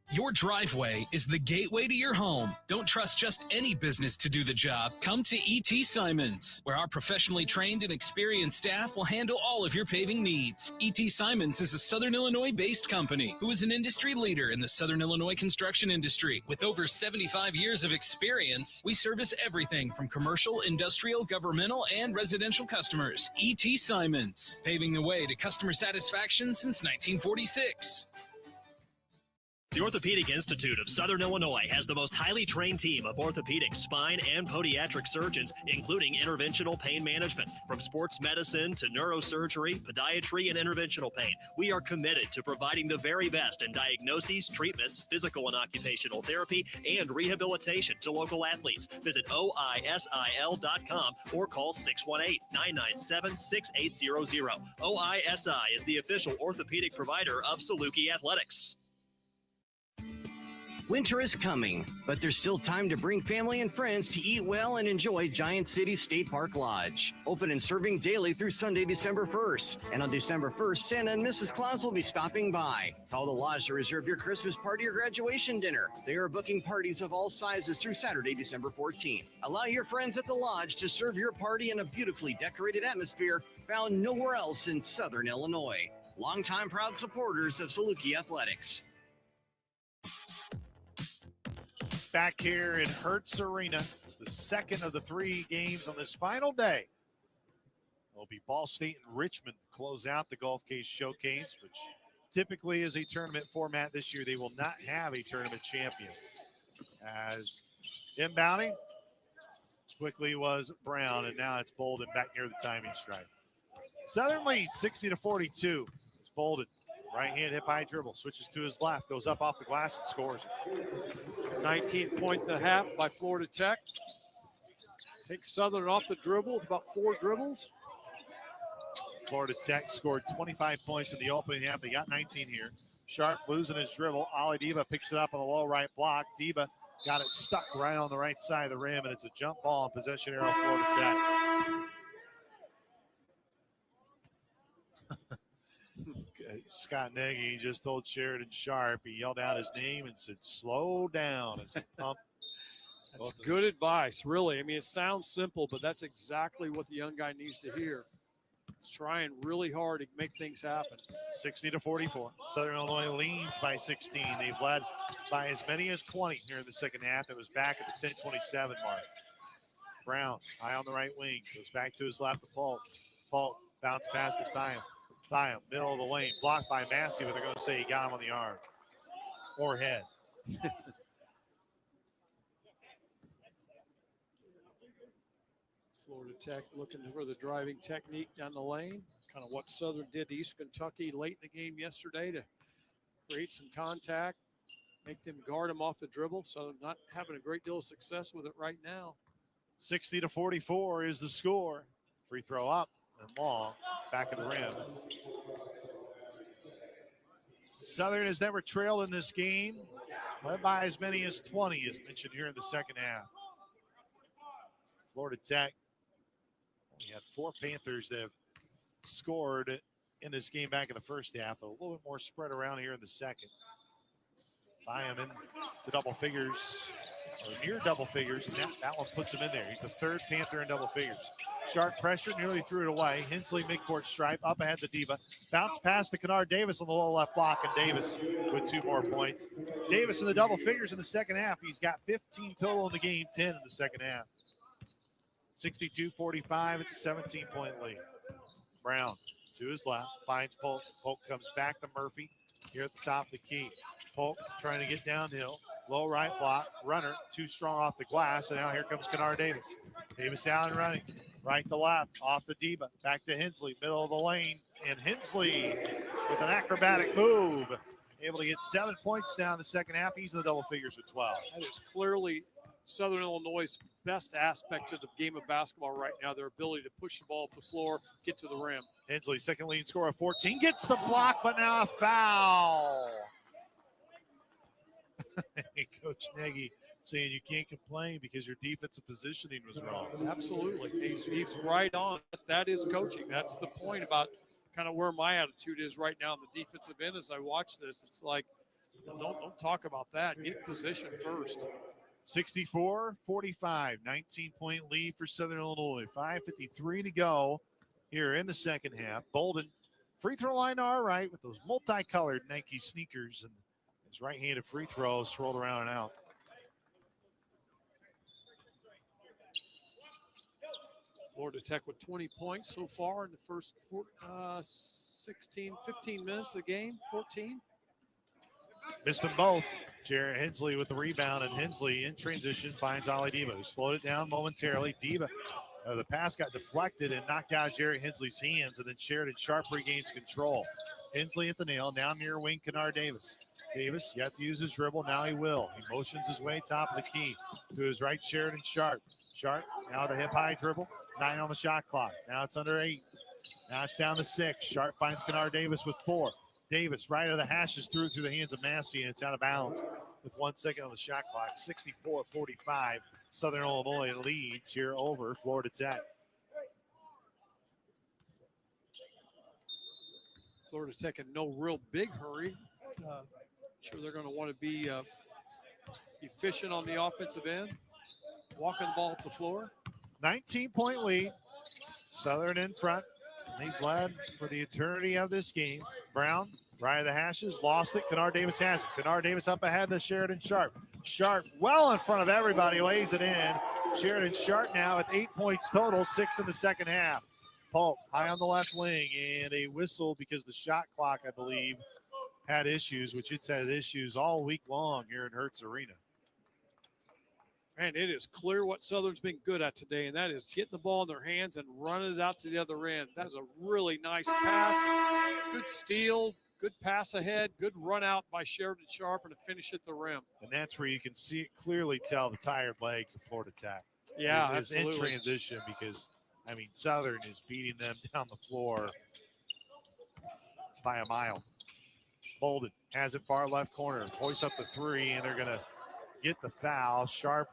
Your driveway is the gateway to your home. Don't trust just any business to do the job. Come to E.T. Simons, where our professionally trained and experienced staff will handle all of your paving needs. E.T. Simons is a Southern Illinois-based company who is an industry leader in the Southern Illinois construction industry. With over 75 years of experience, we service everything from commercial, industrial, governmental, and residential customers. E.T. Simons, paving the way to customer satisfaction since 1946. The Orthopedic Institute of Southern Illinois has the most highly trained team of orthopedic, spine, and podiatric surgeons, including interventional pain management. From sports medicine to neurosurgery, podiatry, and interventional pain, we are committed to providing the very best in diagnoses, treatments, physical and occupational therapy, and rehabilitation to local athletes. Visit OISIL.com or call 618-997-6800. OISI is the official orthopedic provider of Saluki Athletics. Winter is coming, but there's still time to bring family and friends to eat well and enjoy Giant City State Park Lodge. Open and serving daily through Sunday, December 1st. And on December 1st, Santa and Mrs. Claus will be stopping by. Call the Lodge to reserve your Christmas party or graduation dinner. They are booking parties of all sizes through Saturday, December 14th. Allow your friends at the Lodge to serve your party in a beautifully decorated atmosphere found nowhere else in Southern Illinois. Longtime proud supporters of Saluki Athletics. back here in Hertz Arena. It's the second of the 3 games on this final day. It'll be Ball State and Richmond to close out the Gulf Case Showcase, which typically is a tournament format. This year they will not have a tournament champion. As inbounding quickly was Brown, and now it's Bolden back near the timing stripe. Southern leads 60-42. It's Bolden. Right hand hip high dribble, switches to his left, goes up off the glass and scores it. 19.5 by Florida Tech. Takes Southern off the dribble with about 4 dribbles. Florida Tech scored 25 points in the opening half. They got 19 here. Sharp losing his dribble. Ali Diba picks it up on the low right block. Diba got it stuck right on the right side of the rim, and it's a jump ball and possession arrow Florida Tech. Scott Nagy just told Sheridan Sharp, he yelled out his name and said, slow down as he pumped. That's good advice, really. I mean, it sounds simple, but that's exactly what the young guy needs to hear. He's trying really hard to make things happen. 60-44. Southern Illinois leads by 16. They've led by as many as 20 here in the second half. It was back at the 10-27 mark. Brown, high on the right wing, goes back to his left to Polk. Polk, bounce past the Thiam, middle of the lane, blocked by Massey, but they're going to say he got him on the arm or head. Florida Tech looking for the driving technique down the lane, kind of what Southern did to East Kentucky late in the game yesterday to create some contact, make them guard them off the dribble. Southern not having a great deal of success with it right now. 60-44 is the score. Free throw up and long, back of the rim. Southern has never trailed in this game, led by as many as 20, as mentioned here in the second half. Florida Tech only had 4 Panthers that have scored in this game back in the first half, but a little bit more spread around here in the second. Thiam in to double figures, or near double figures, and that one puts him in there. He's the 3rd Panther in double figures. Sharp pressure, nearly threw it away. Hensley midcourt stripe, up ahead to Diva. Bounce pass to Kennard Davis on the low left block, and Davis with 2 more points. Davis in the double figures in the second half. He's got 15 total in the game, 10 in the second half. 62-45, it's a 17-point lead. Brown to his left, finds Polk. Polk comes back to Murphy here at the top of the key. Polk trying to get downhill. Low right block, runner, too strong off the glass, and now here comes Kennard Davis. Davis out and running, right to left, off the Diba, back to Hensley, middle of the lane, and Hensley with an acrobatic move, able to get 7 points down in the second half. He's in the double figures with 12. That is clearly Southern Illinois' best aspect of the game of basketball right now, their ability to push the ball up the floor, get to the rim. Hensley, second leading scorer of 14, gets the block, but now a foul. Coach Nagy saying you can't complain because your defensive positioning was wrong. Absolutely. He's right on. That is coaching. That's the point about kind of where my attitude is right now on the defensive end as I watch this. It's like, don't talk about that. Get position first. 64-45, 19-point lead for Southern Illinois. 5:53 to go here in the second half. Bolden, free throw line all right with those multicolored Nike sneakers, and his right-handed free throw swirled around and out. Florida Tech with 20 points so far in the first 15 minutes of the game, 14. Missed them both. Jarrett Hensley with the rebound, and Hensley in transition finds Ali Diba, who slowed it down momentarily. Diba, the pass got deflected and knocked out of Jarrett Hensley's hands, and then Sheridan Sharp regains control. Hensley at the nail, now near wing Kennard Davis. Davis yet to use his dribble, now he will. He motions his way top of the key to his right, Sheridan Sharp. Sharp now the hip high dribble, 9 on the shot clock. Now it's under 8. Now it's down to 6. Sharp finds Kennard Davis with 4. Davis right of the hashes through the hands of Massey, and it's out of bounds with 1 second on the shot clock. 64-45. Southern Illinois leads here over Florida Tech. Florida Tech in no real big hurry. Sure they're going to want to be efficient on the offensive end, walking the ball up the floor. 19-point lead. Southern in front. They've led for the eternity of this game. Brown Right of the hashes, lost it. Kennard Davis has it. Kennard Davis up ahead to Sheridan Sharp. Sharp well in front of everybody, lays it in. Sheridan Sharp now with 8 points total, 6 in the second half. Polk high on the left wing, and a whistle because the shot clock, I believe, had issues, which it's had issues all week long here in Hertz Arena. Man, it is clear what Southern's been good at today, and that is getting the ball in their hands and running it out to the other end. That is a really nice pass, good steal, good pass ahead, good run out by Sheridan Sharp, and a finish at the rim. And that's where you can clearly tell the tired legs of Florida Tech. Yeah, it's in absolutely. transition because, I mean, Southern is beating them down the floor by a mile. Bolden has it far left corner, hoists up the three, and they're going to get the foul. Sharp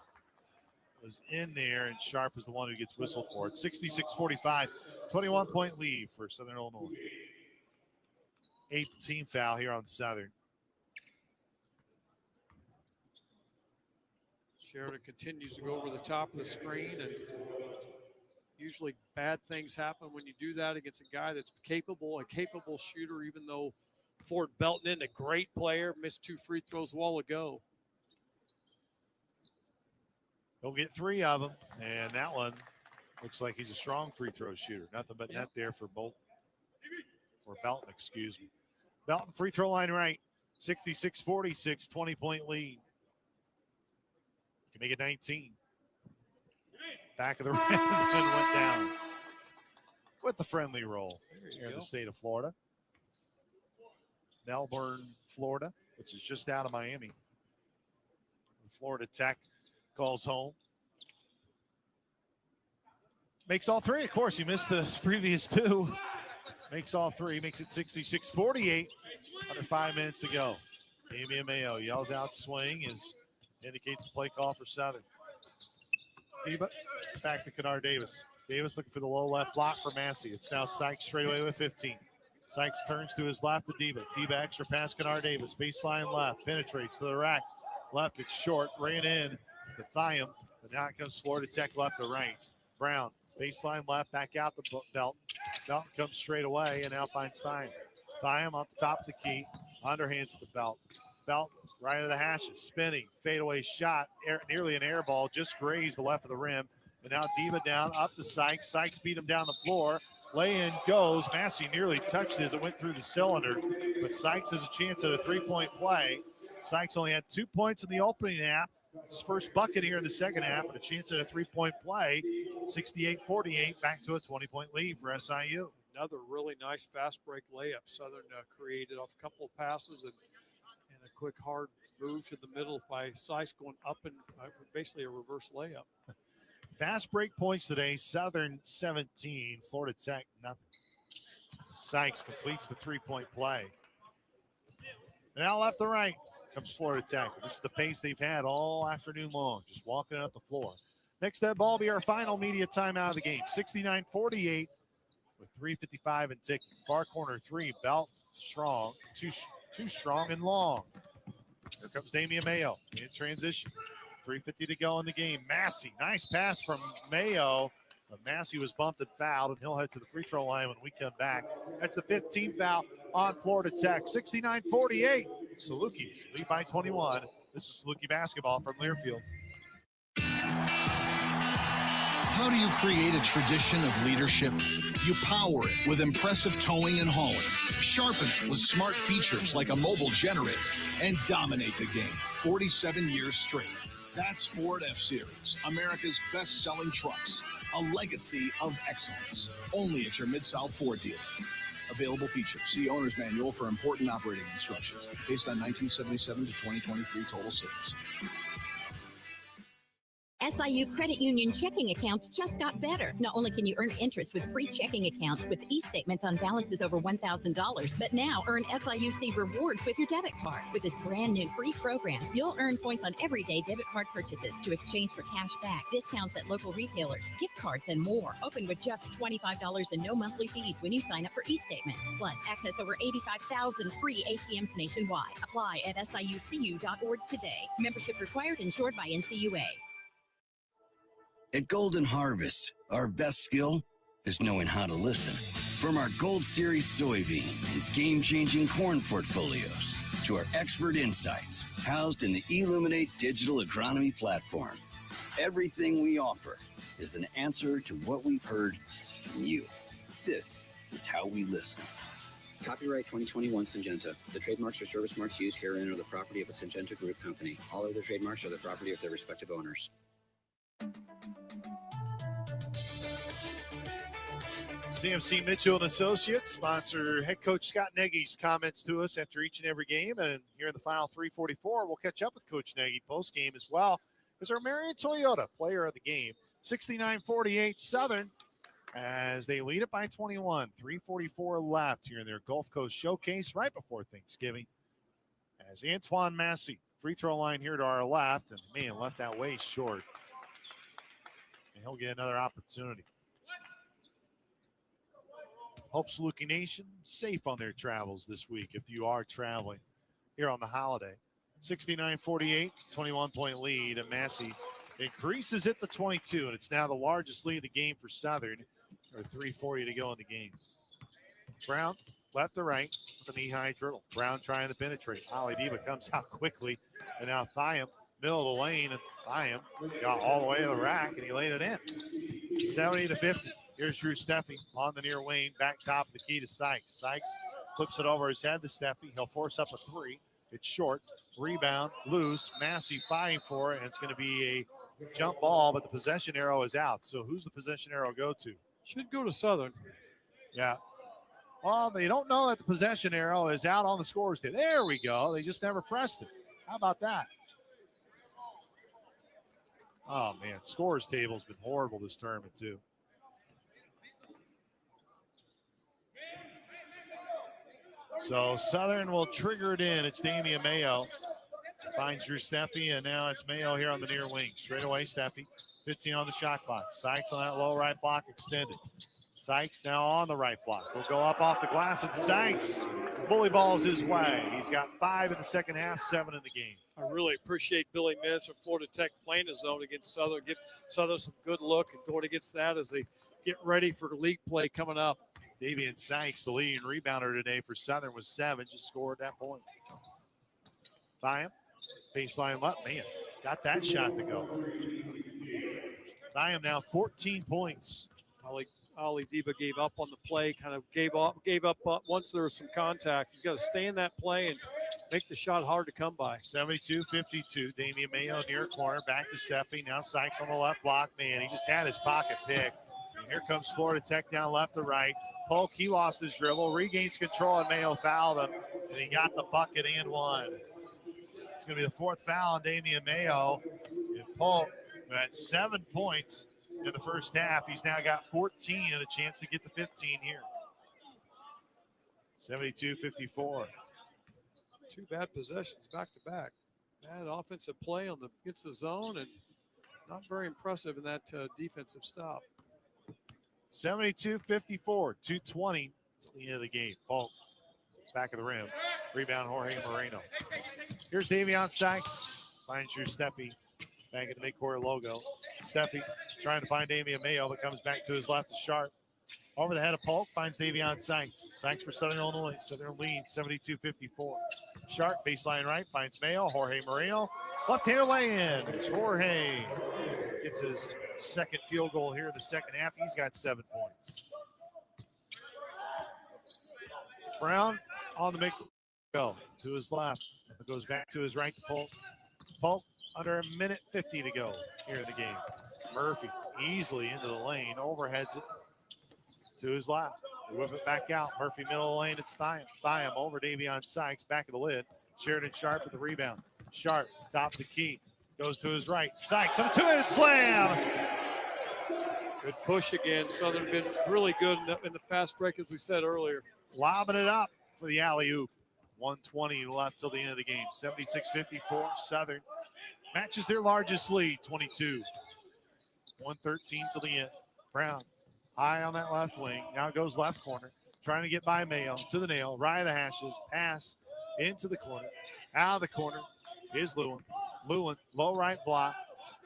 was in there, and Sharp is the one who gets whistled for it. 66-45, 21-point lead for Southern Illinois. 8th team foul here on Southern. Sheridan continues to go over the top of the screen, and usually bad things happen when you do that against a guy that's a capable shooter, even though Ford Belton isn't a great player, missed 2 free throws a while ago. He'll get 3 of them, and that one looks like he's a strong free throw shooter. Nothing but net there for Belton, excuse me. Belton free throw line right, 66-46, 20-point lead. Can make it 19. Back of the rim and went down with the friendly roll here in the state of Florida. Melbourne, Florida, which is just out of Miami. Florida Tech calls home. Makes all 3, of course. He missed the previous 2. Makes all 3, makes it 66-48. Under 5 minutes to go. Damian Mayo yells out swing, indicates the play call for Southern. Diba back to Kennard Davis. Davis looking for the low left block for Massey. It's now Sykes straight away with 15. Sykes turns to his left to Diba. Diba extra pass Kennard Davis. Baseline left. Penetrates to the rack. Left it's short. Ran in to Thiam. But now it comes Florida Tech left to right. Brown. Baseline left. Back out to Belton. Belton comes straight away and now finds Thiam. Thiam off the top of the key. Underhands at the Belton. Belton right of the hashes. Spinning. Fadeaway shot. Nearly an air ball. Just grazed the left of the rim. And now Diva down up to Sykes. Sykes beat him down the floor. Lay-in goes. Massey nearly touched it as it went through the cylinder. But Sykes has a chance at a 3-point play. Sykes only had 2 points in the opening half. His first bucket here in the second half and a chance at a 3-point play. 68-48, back to a 20-point lead for SIU. Another really nice fast break layup. Southern created off a couple of passes and a quick hard move to the middle by Sykes going up and basically a reverse layup. Fast break points today. Southern 17, Florida Tech nothing. Sykes completes the 3-point play. And now left to right comes Florida Tech. This is the pace they've had all afternoon long, just walking up the floor. Next that ball will be our final media timeout of the game. 69-48 with 3:55 and ticking. Far corner 3, Belt strong, too strong and long. Here comes Damian Mayo in transition. 3:50 to go in the game. Massey, nice pass from Mayo. But Massey was bumped and fouled, and he'll head to the free throw line when we come back. That's the 15th foul on Florida Tech. 69-48. Salukis lead by 21. This is Saluki basketball from Learfield. How do you create a tradition of leadership? You power it with impressive towing and hauling, sharpen it with smart features like a mobile generator, and dominate the game 47 years straight. That's Ford F-Series, America's best-selling trucks, a legacy of excellence. Only at your Mid-South Ford dealer. Available features. See Owner's Manual for important operating instructions based on 1977 to 2023 total sales. SIU Credit Union checking accounts just got better. Not only can you earn interest with free checking accounts with e-statements on balances over $1,000, but now earn SIUC rewards with your debit card. With this brand new free program, you'll earn points on everyday debit card purchases to exchange for cash back, discounts at local retailers, gift cards, and more. Open with just $25 and no monthly fees when you sign up for e-statements. Plus, access over 85,000 free ATMs nationwide. Apply at SIUCU.org today. Membership required, insured by NCUA. At Golden Harvest, our best skill is knowing how to listen. From our Gold Series soybean and game-changing corn portfolios to our expert insights housed in the Illuminate digital agronomy platform, everything we offer is an answer to what we've heard from you. This is how we listen. Copyright 2021 Syngenta. The trademarks or service marks used herein are the property of a Syngenta Group company. All other trademarks are the property of their respective owners. CMC Mitchell and Associates sponsor head coach Scott Nagy's comments to us after each and every game. And here in the final 3:44, we'll catch up with Coach Nagy post-game as well as our Marion Toyota player of the game. 69-48 Southern as they lead it by 21. 3:44 left here in their Gulf Coast Showcase right before Thanksgiving. As Antoine Massey, free throw line here to our left, and man, left that way short. And he'll get another opportunity. Hope Saluki Nation safe on their travels this week if you are traveling here on the holiday. 69-48, 21-point lead, and Massey increases it to 22, and it's now the largest lead of the game for Southern. Or 3:40 to go in the game. Brown, left to right with a knee-high dribble. Brown trying to penetrate. Ali Diba comes out quickly, and now Thiam, middle of the lane, and Thiam got all the way to the rack, and he laid it in. 70-50. Here's Drew Steffi on the near wing, back top of the key to Sykes. Sykes flips it over his head to Steffi. He'll force up a three. It's short. Rebound, loose. Massey fighting for it, and it's going to be a jump ball, but the possession arrow is out. So who's the possession arrow go to? Should go to Southern. Yeah. Well, they don't know that the possession arrow is out on the scores table. There we go. They just never pressed it. How about that? Oh, man. Scores table's been horrible this tournament, too. So Southern will trigger it in. It's Damian Mayo. Finds Drew Steffi, and now it's Mayo here on the near wing. Straight away, Steffi. 15 on the shot clock. Sykes on that low right block extended. Sykes now on the right block. Will go up off the glass, and Sykes bully balls his way. He's got 5 in the second half, 7 in the game. I really appreciate Billy Mintz from Florida Tech playing his zone against Southern. Give Southern some good look and going against that as they get ready for league play coming up. Davian Sykes, the leading rebounder today for Southern, was 7, just scored that point. Thiam, baseline left, man, got that shot to go. Thiam now 14 points. Ali Diba gave up on the play, kind of gave up once there was some contact. He's got to stay in that play and make the shot hard to come by. 72-52, Damian Mayo near corner, back to Steffi. Now Sykes on the left block. Man, he just had his pocket picked. And here comes Florida Tech down left to right. Polk, he lost his dribble, regains control, and Mayo fouled him, and he got the bucket and one. It's going to be the 4th foul on Damian Mayo. And Polk at 7 points in the first half. He's now got 14 and a chance to get to 15 here. 72-54. 2 bad possessions back to back. Bad offensive play against the zone and not very impressive in that defensive stop. 72-54, 2:20 to the end of the game. Polk, back of the rim. Rebound, Jorge Moreno. Here's Davion Sykes. Finds Drew Steffi. Back in the midcourt logo. Steffi trying to find Damian Mayo, but comes back to his left to Sharp. Over the head of Polk, finds Davion Sykes. Sykes for Southern Illinois. Southern leads 72-54. Sharp, baseline right, finds Mayo. Jorge Moreno. Left-hander lay-in. It's Jorge. Gets his second field goal here in the second half. He's got 7 points. Brown on the midcourt. Go to his left. It goes back to his right to Polk. Polk under 1:50 to go here in the game. Murphy easily into the lane, overheads it to his left. They whip it back out. Murphy middle of the lane, it's Thiam. Thiam over Davion Sykes, back of the lid. Sheridan Sharp with the rebound. Sharp, top of the key, goes to his right. Sykes on a 2-handed slam. Good push again. Southern been really good in the fast break, as we said earlier. Lobbing it up for the alley-oop. 1:20 left till the end of the game. 76-54, Southern matches their largest lead, 22. 1:13 till the end. Brown high on that left wing. Now goes left corner. Trying to get by Mayo to the nail. Right of the hashes. Pass into the corner. Out of the corner is Lewin. Lewin, low right block.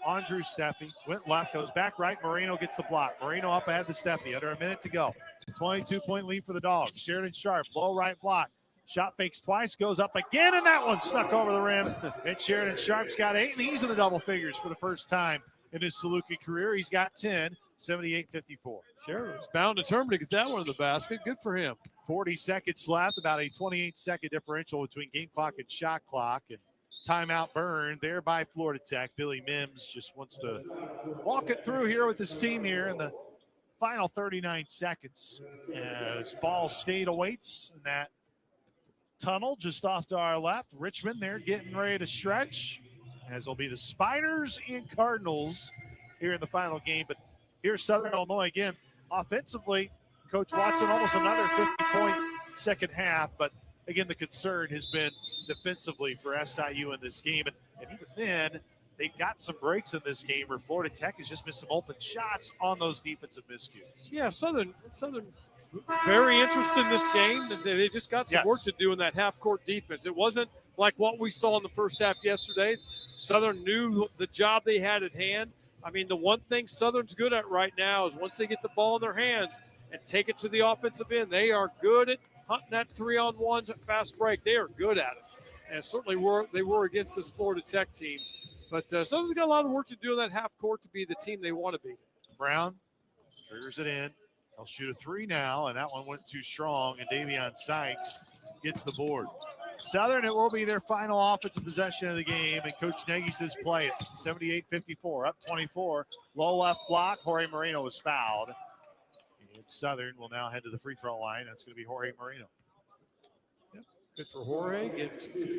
Andrew Steffi went left, goes back right. Moreno gets the block. Moreno up ahead to Steffi. Under a minute to go. 22-point lead for the Dogs. Sheridan Sharp, low right block. Shot fakes twice, goes up again, and that one snuck over the rim. And Sheridan Sharp's got 8, and he's in the double figures for the first time in his Saluki career. He's got 10, 78-54. Sheridan's bound determined to get that one in the basket. Good for him. 40 seconds left, about a 28-second differential between game clock and shot clock. And timeout burned there by Florida Tech. Billy Mims just wants to walk it through here with his team here in the final 39 seconds. As Ball State awaits in that tunnel just off to our left. Richmond there getting ready to stretch, as will be the Spiders and Cardinals here in the final game. But here's Southern Illinois again. Offensively, Coach Watson almost another 50-point second half. But again, the concern has been defensively for SIU in this game. And even then, they got some breaks in this game where Florida Tech has just missed some open shots on those defensive miscues. Yeah, Southern very interested in this game. They just got some work to do in that half-court defense. It wasn't like what we saw in the first half yesterday. Southern knew the job they had at hand. I mean, the one thing Southern's good at right now is once they get the ball in their hands and take it to the offensive end, they are good at hunting that 3-on-1 fast break. They are good at it. And certainly they were against this Florida Tech team. But Southern's got a lot of work to do in that half court to be the team they want to be. Brown triggers it in. He'll shoot a 3 now, and that one went too strong, and Davion Sykes gets the board. Southern, it will be their final offensive possession of the game, and Coach Nagy says play it. 78-54, up 24. Low left block. Jorge Moreno was fouled. And Southern will now head to the free throw line. That's going to be Jorge Moreno. Yep. Good for Jorge.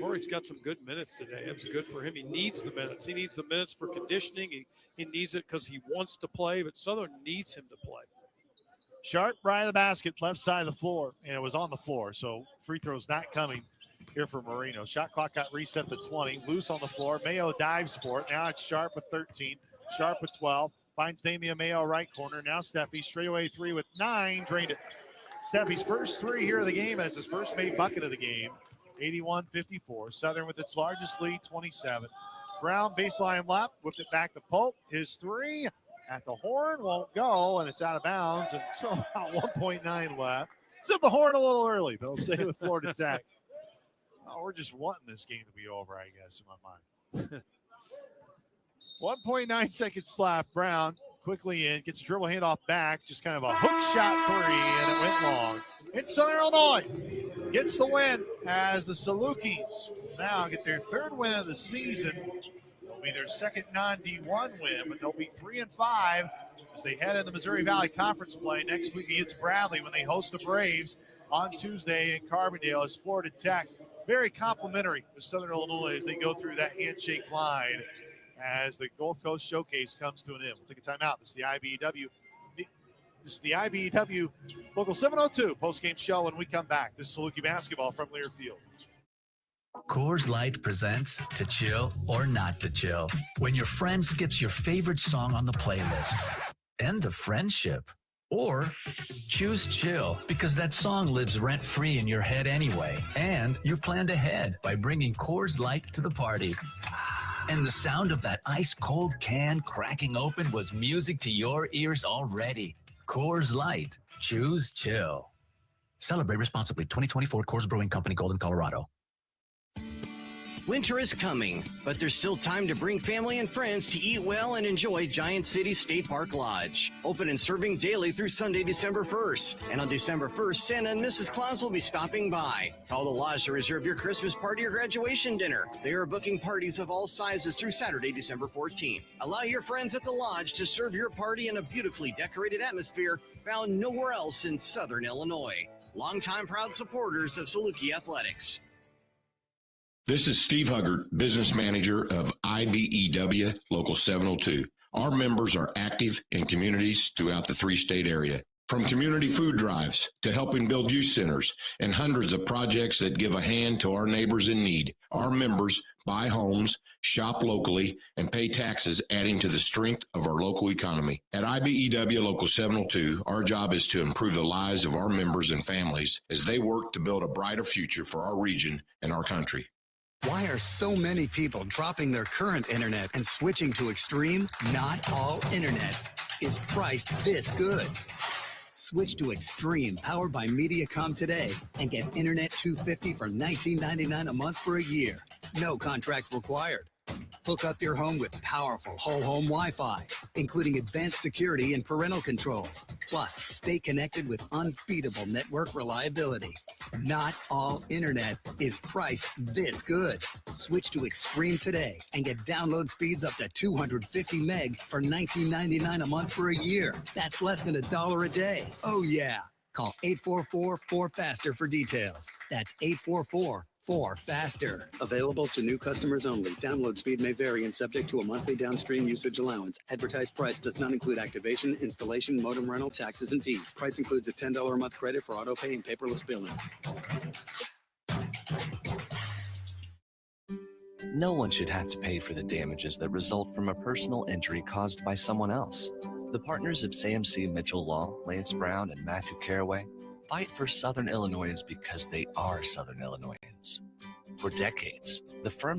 Jorge's got some good minutes today. It's good for him. He needs the minutes. He needs the minutes for conditioning. He needs it because he wants to play, but Southern needs him to play. Sharp right of the basket, left side of the floor, and it was on the floor, so free throw's not coming here for Moreno. Shot clock got reset to 20. Loose on the floor. Mayo dives for it. Now it's Sharp with 13. Sharp with 12. Finds Damian Mayo right corner. Now Steffi straightaway 3 with 9. Drained it. Steffi's first 3 here of the game, and it's his first made bucket of the game. 81-54. Southern with its largest lead, 27. Brown baseline left. Whipped it back to Pope. His 3 at the horn won't go, and it's out of bounds. And so about 1.9 left. Set the horn a little early, but I'll say with Florida Tech. Oh, we're just wanting this game to be over, I guess, in my mind. 1.9 seconds left. Brown quickly in, gets a dribble handoff back, just kind of a hook shot 3, and it went long. It's Southern Illinois gets the win as the Salukis now get their 3rd win of the season. It'll be their 2nd non-D1 win, but they'll be 3-5 as they head into Missouri Valley Conference play next week against Bradley when they host the Braves on Tuesday in Carbondale as Florida Tech. Very complimentary with Southern Illinois as they go through that handshake line as the Gulf Coast Showcase comes to an end. We'll take a timeout. This is the IBEW Local 702 postgame show when we come back. This is Saluki basketball from Learfield. Coors Light presents To Chill or Not to Chill. When your friend skips your favorite song on the playlist. End the friendship. Or choose chill because that song lives rent-free in your head anyway. And you planned ahead by bringing Coors Light to the party. And the sound of that ice-cold can cracking open was music to your ears already. Coors Light. Choose chill. Celebrate responsibly. 2024 Coors Brewing Company, Golden, Colorado. Winter is coming, but there's still time to bring family and friends to eat well and enjoy Giant City State Park Lodge. Open and serving daily through Sunday, December 1st. And on December 1st, Santa and Mrs. Claus will be stopping by. Call the Lodge to reserve your Christmas party or graduation dinner. They are booking parties of all sizes through Saturday, December 14th. Allow your friends at the Lodge to serve your party in a beautifully decorated atmosphere found nowhere else in Southern Illinois. Longtime proud supporters of Saluki Athletics. This is Steve Huggart, business manager of IBEW Local 702. Our members are active in communities throughout the 3-state area, from community food drives to helping build youth centers and hundreds of projects that give a hand to our neighbors in need. Our members buy homes, shop locally, and pay taxes, adding to the strength of our local economy. At IBEW Local 702, our job is to improve the lives of our members and families as they work to build a brighter future for our region and our country. Why are so many people dropping their current internet and switching to Extreme? Not all internet is priced this good. Switch to Extreme, powered by Mediacom today, and get Internet 250 for $19.99 a month for a year. No contract required. Hook up your home with powerful whole home Wi-Fi, including advanced security and parental controls. Plus, stay connected with unbeatable network reliability. Not all internet is priced this good. Switch to Extreme today and get download speeds up to 250 meg for $19.99 a month for a year. That's less than $1 a day. Oh yeah. Call 844-4FASTER for details. That's 844-4FASTER. Available to new customers only. Download speed may vary and subject to a monthly downstream usage allowance. Advertised price does not include activation, installation, modem rental, taxes, and fees. Price includes a $10 a month credit for auto pay and paperless billing. No one should have to pay for the damages that result from a personal injury caused by someone else. The partners of Sam C. Mitchell Law, Lance Brown, and Matthew Caraway fight for Southern Illinoisans because they are Southern Illinoisans. For decades, the firm